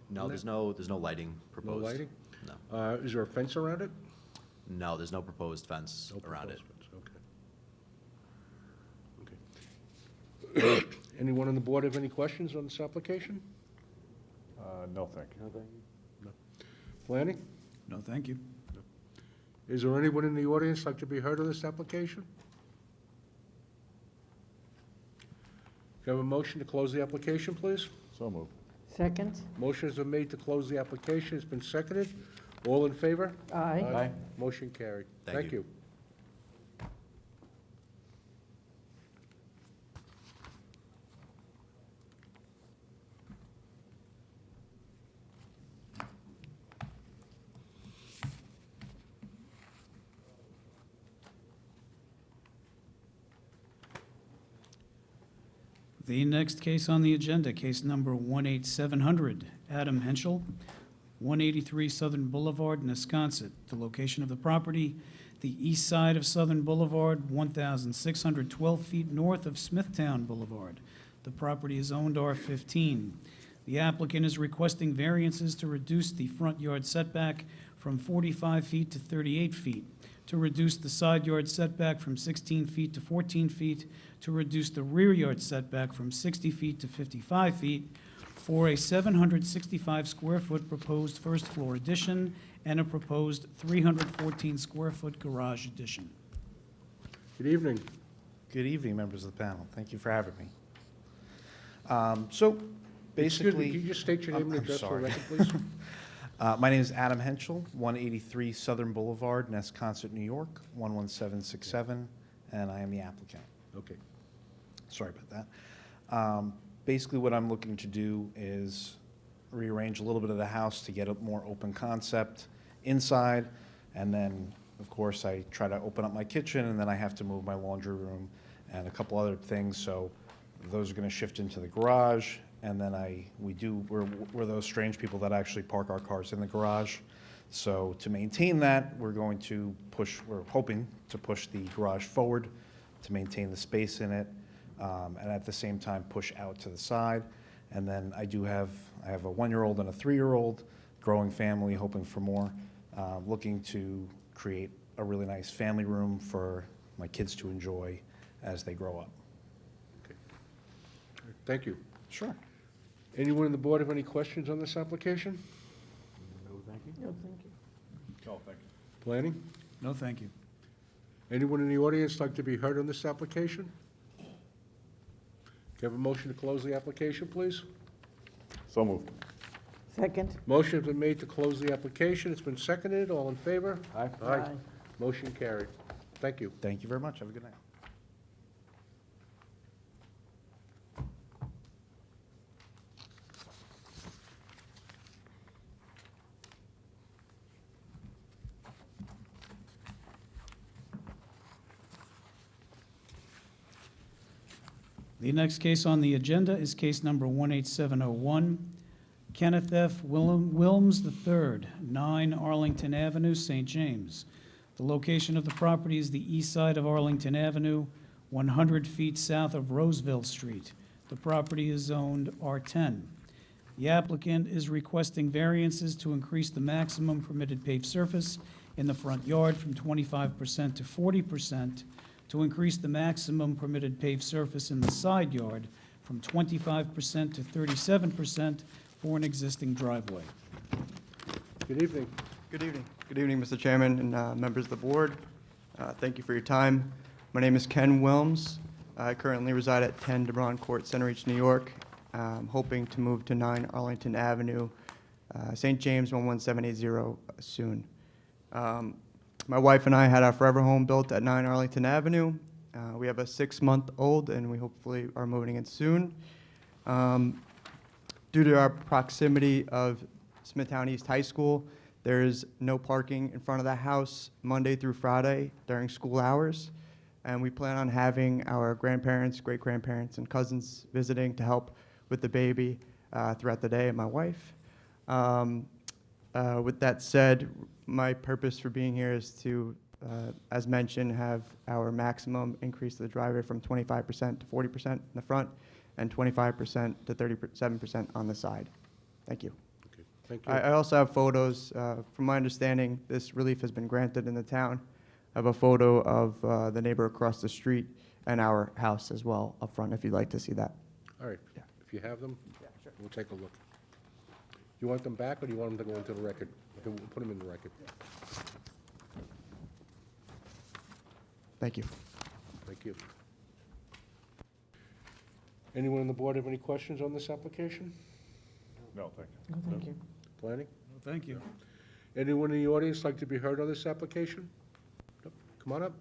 no, on there's that? no lighting No proposed. lighting? No, Is there a fence around it? no, there's no proposed fence No around it. proposed fence, Okay. Anyone on the board have any questions on this application? No, thank you. No. Planning? No, thank you. Is there anyone in the audience like to be heard on this application? Can I have a motion to close the application, please? So moved. Second? Motion has been made to close the application. It's been seconded. All in favor? Aye. Aye. Motion carried. Thank Thank you. you. The next case on the agenda, case number 18700, Adam Henschel, 183 Southern Boulevard, Nesconset. The location of the property, the east side of Southern Boulevard, 1,612 feet north of Smithtown Boulevard. The property is owned R15. The applicant is requesting variances to reduce the front yard setback from 45 feet to 38 feet, to reduce the side yard setback from 16 feet to 14 feet, to reduce the rear yard setback from 60 feet to 55 feet, for a 765 square foot proposed first floor addition and a proposed 314 square foot garage addition. Good evening. Good evening, members of the panel. Thank you for having me. Excuse me, Basically, can you just state your name and I'm address for sorry. the record, please? My name is Adam Henschel, 183 Southern Boulevard, Nesconset, New York, 11767, and I am the applicant. Okay. Sorry about that. Basically, what I'm looking to do is rearrange a little bit of the house to get a more open concept inside, and then, of course, I try to open up my kitchen, and then I have to move my laundry room and a couple other things, so those are going to shift into the garage, and then we're those strange people that actually park our cars in the garage. So to maintain that, we're hoping to push the garage forward to maintain the space in it, and at the same time push out to the side. And then I have a 1-year-old and a 3-year-old, growing family, hoping for more, looking to create a really nice family room for my kids to enjoy as they grow up. Thank you. Sure. Anyone on the board have any questions on this application? No, thank you. No, thank you. Oh, thank you. Planning? No, thank you. Anyone in the audience like to be heard on this application? Can I have a motion to close the application, please? So moved. Second. Motion has been made to close the application. It's been seconded. All in favor? Aye. Aye. Motion carried. Thank you. Thank you very much. Have a good night. The next case on the agenda is case number 18701, Kenneth F. Wilms III, 9 Arlington Avenue, St. James. The location of the property is the east side of Arlington Avenue, 100 feet south of Roseville Street. The property is zoned R10. The applicant is requesting variances to increase the maximum permitted paved surface in the front yard from 25% to 40%, to increase the maximum permitted paved surface in the side yard from 25% to 37% for an existing driveway. Good evening. Good evening. Good evening, Mr. Chairman and members of the board. Thank you for your time. My name is Ken Wilms. I currently reside at 10 DeBron Court, Center Reach, New York. I'm hoping to move to 9 Arlington Avenue, St. James 11780 soon. My wife and I had our forever home built at 9 Arlington Avenue. We have a 6-month-old, and we hopefully are moving in soon. Due to our proximity of Smithtown East High School, there is no parking in front of the house Monday through Friday during school hours. And we plan on having our grandparents, great-grandparents, and cousins visiting to help with the baby throughout the day, and my wife. With that said, my purpose for being here is to, as mentioned, have our maximum increase to the driveway from 25% to 40% in the front and 25% to 37% on the side. Thank you. Okay, thank you. I also have photos. From my understanding, this relief has been granted in the town. I have a photo of the neighbor across the street and our house as well up front, if you'd like to see that. All right. If you have them, we'll take a look. You want them back, or do you want them to go into the record? Okay, we'll put them in the record. Thank you. Thank you. Anyone on the board have any questions on this application? No, thank you. No, thank you. Planning? No, thank you. Anyone in the audience like to be heard on this application? Nope. Come on up.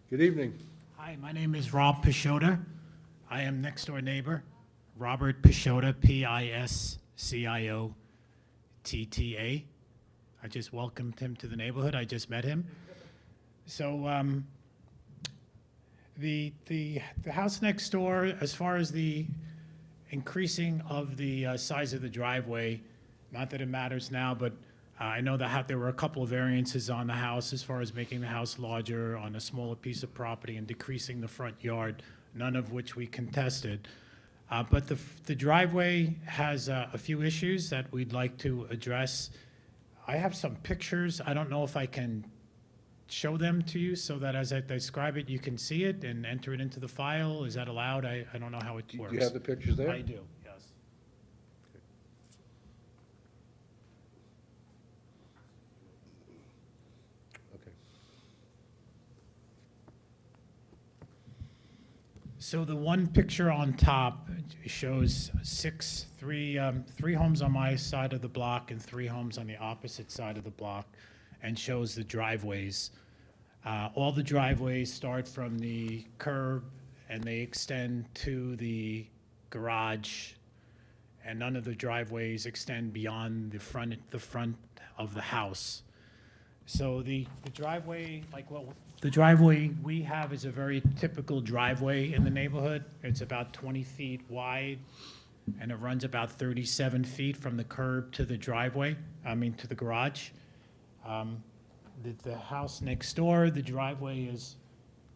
Good evening. Hi, my name is Rob Pishota. I am next door neighbor, Robert Pishota, Pisciotta. I just welcomed him to the neighborhood. I just met him. So the house next door, as far as the increasing of the size of the driveway. Not that it matters now, but I know that there were a couple of variances on the house as far as making the house larger on a smaller piece of property and decreasing the front yard, none of which we contested. But the driveway has a few issues that we'd like to address. I have some pictures. I don't know if I can show them to you so that as I describe it, you can see it and enter it into the file. Is that allowed? I don't know how it works. Do you have the pictures there? I do, yes. Okay. So the one picture on top shows three homes on my side of the block and 3 homes on the opposite side of the block, and shows the driveways. All the driveways start from the curb and they extend to the garage, and none of the driveways extend beyond the front of the house. So the driveway, the driveway we have is a very typical driveway in the neighborhood. It's about 20 feet wide, and it runs about 37 feet from the curb to the to the garage. The house next door, the driveway is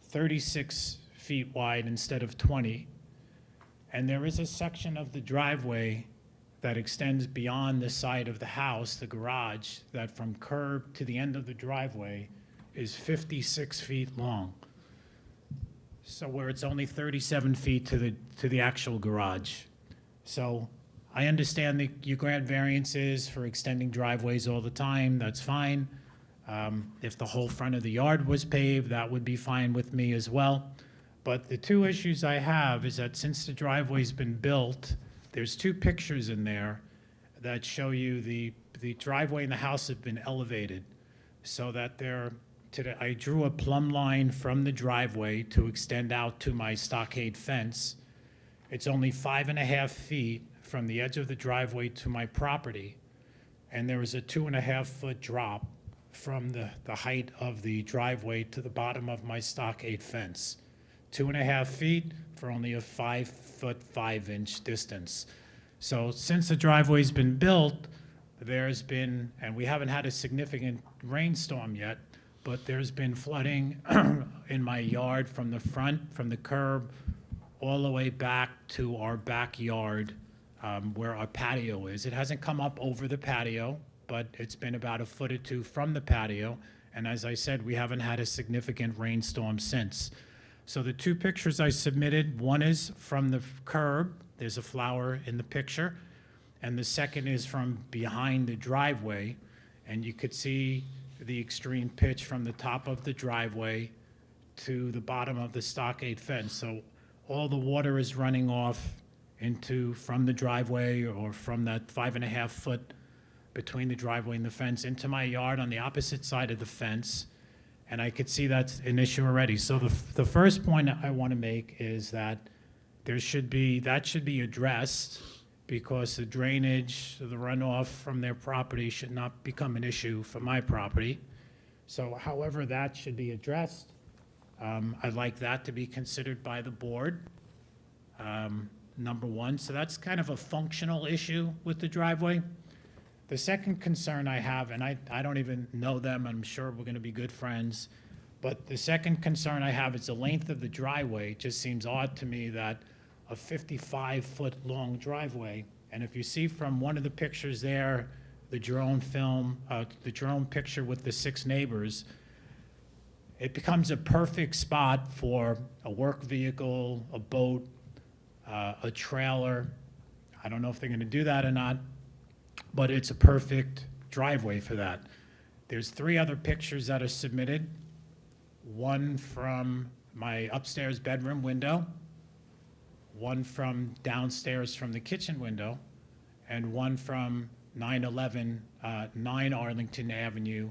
36 feet wide instead of 20. And there is a section of the driveway that extends beyond the side of the house, the garage, that from curb to the end of the driveway is 56 feet long. So where it's only 37 feet to the actual garage. So I understand that you grant variances for extending driveways all the time, that's fine. If the whole front of the yard was paved, that would be fine with me as well. But the 2 issues I have is that since the driveway's been built, there's 2 pictures in there that show you the driveway and the house have been elevated so that I drew a plumb line from the driveway to extend out to my stockade fence. It's only 5.5 feet from the edge of the driveway to my property, and there is a 2.5-foot drop from the height of the driveway to the bottom of my stockade fence. 2.5 feet for only a 5-foot 5-inch distance. So since the driveway's been built, there's been, and we haven't had a significant rainstorm yet, but there's been flooding in my yard from the front, from the curb, all the way back to our backyard where our patio is. It hasn't come up over the patio, but it's been about 1 foot or 2 from the patio. And as I said, we haven't had a significant rainstorm since. So the 2 pictures I submitted, one is from the curb, there's a flower in the picture, and the second is from behind the driveway, and you could see the extreme pitch from the top of the driveway to the bottom of the stockade fence. So all the water is running off from the driveway or from that 5.5 foot between the driveway and the fence into my yard on the opposite side of the fence, and I could see that's an issue already. So the first point I want to make is that that should be addressed, because the drainage, the runoff from their property should not become an issue for my property. So however that should be addressed, I'd like that to be considered by the board, number one. So that's kind of a functional issue with the driveway. The second concern I have, and I don't even know them, I'm sure we're gonna be good friends, but the second concern I have is the length of the driveway. It just seems odd to me that a 55-foot long driveway, and if you see from one of the pictures there, the drone picture with the 6 neighbors, it becomes a perfect spot for a work vehicle, a boat, a trailer. I don't know if they're gonna do that or not, but it's a perfect driveway for that. There's 3 other pictures that are submitted. One from my upstairs bedroom window, one from downstairs from the kitchen window, and one from 911 9 Arlington Avenue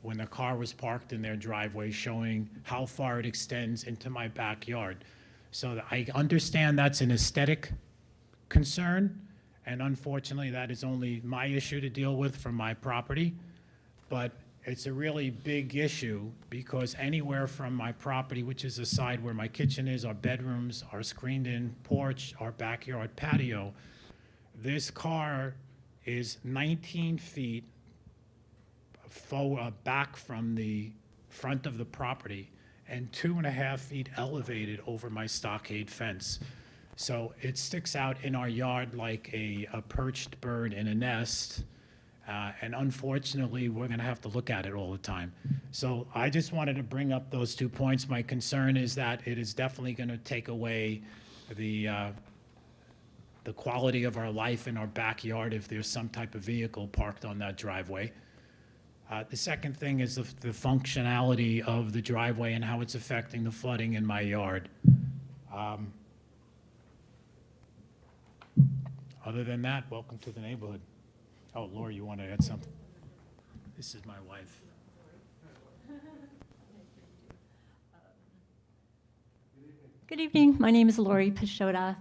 when the car was parked in their driveway, showing how far it extends into my backyard. So I understand that's an aesthetic concern, and unfortunately, that is only my issue to deal with from my property. But it's a really big issue because anywhere from my property, which is the side where my kitchen is, our bedrooms, our screened-in porch, our backyard patio, this car is 19 feet back from the front of the property and 2.5 feet elevated over my stockade fence. So it sticks out in our yard like a perched bird in a nest. And unfortunately, we're going to have to look at it all the time. So I just wanted to bring up those 2 points. My concern is that it is definitely going to take away the quality of our life in our backyard if there's some type of vehicle parked on that driveway. The second thing is the functionality of the driveway and how it's affecting the flooding in my yard. Other than that, welcome to the neighborhood. Oh, Laura, you want to add something? This is my wife. Good evening. My name is Lori Pashota,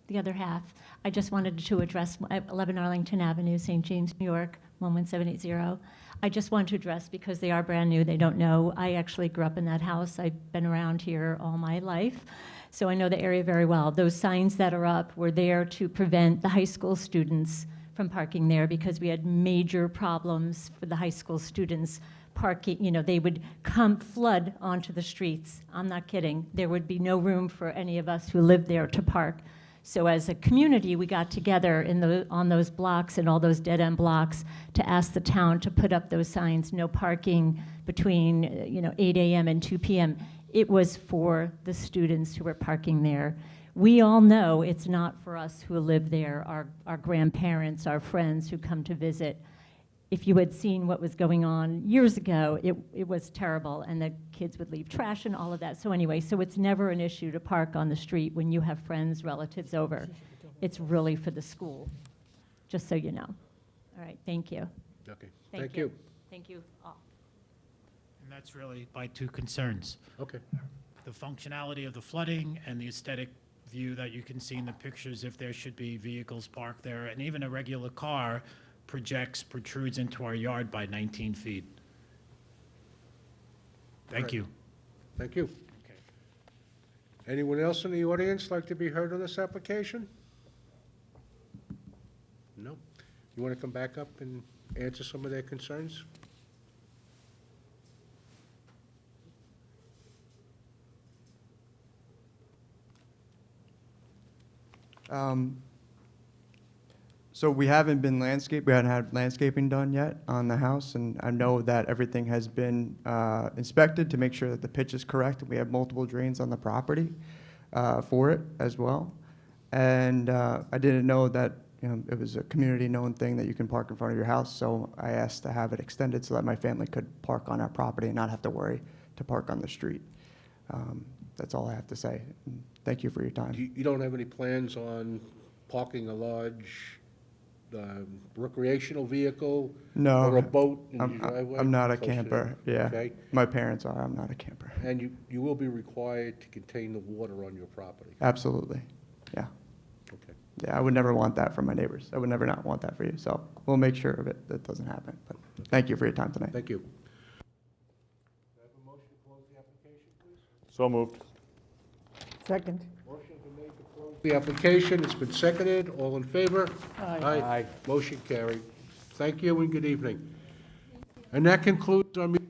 the other half. I just wanted to address 11 Arlington Avenue, St. James, New York, 11780. I just wanted to address, because they are brand new, they don't know, I actually grew up in that house. I've been around here all my life, so I know the area very well. Those signs that are up were there to prevent the high school students from parking there, because we had major problems for the high school students parking. You know, they would come flood onto the streets. I'm not kidding. There would be no room for any of us who lived there to park. So as a community, we got together on those blocks and all those dead-end blocks to ask the town to put up those signs, no parking between 8 a.m. and 2 p.m. It was for the students who were parking there. We all know it's not for us who live there, our grandparents, our friends who come to visit. If you had seen what was going on years ago, it was terrible, and the kids would leave trash and all of that. So anyway, so it's never an issue to park on the street when you have friends, relatives over. It's really for the school, just so you know. All right, thank you. Okay, thank you. Thank you all. And that's really my 2 concerns. Okay. The functionality of the flooding and the aesthetic view that you can see in the pictures if there should be vehicles parked there, and even a regular car protrudes into our yard by 19 feet. Thank Right. you. Thank you. Okay. Anyone else in the audience like to be heard on this application? No? You want to come back up and answer some of their concerns? So we haven't been we haven't had landscaping done yet on the house, and I know that everything has been inspected to make sure that the pitch is correct. We have multiple drains on the property for it as well. And I didn't know that it was a community-known thing that you can park in front of your house, so I asked to have it extended so that my family could park on our property and not have to worry to park on the street. That's all I have to say. Thank you for your time. You don't have any plans on parking a large recreational vehicle? No. Or a boat in your driveway? I'm not a Close to camper, that? yeah. Okay. My parents are, I'm not a camper. And you will be required to contain the water on your property? Absolutely, yeah. Okay. Yeah, I would never want that for my neighbors. I would never not want that for you, so we'll make sure of it, that doesn't happen. But thank you for your time tonight. Thank you. So moved. Second. Motion been made to close the application. It's been seconded. All in favor? Aye. Motion carried. Thank you and good evening. And that concludes our meeting.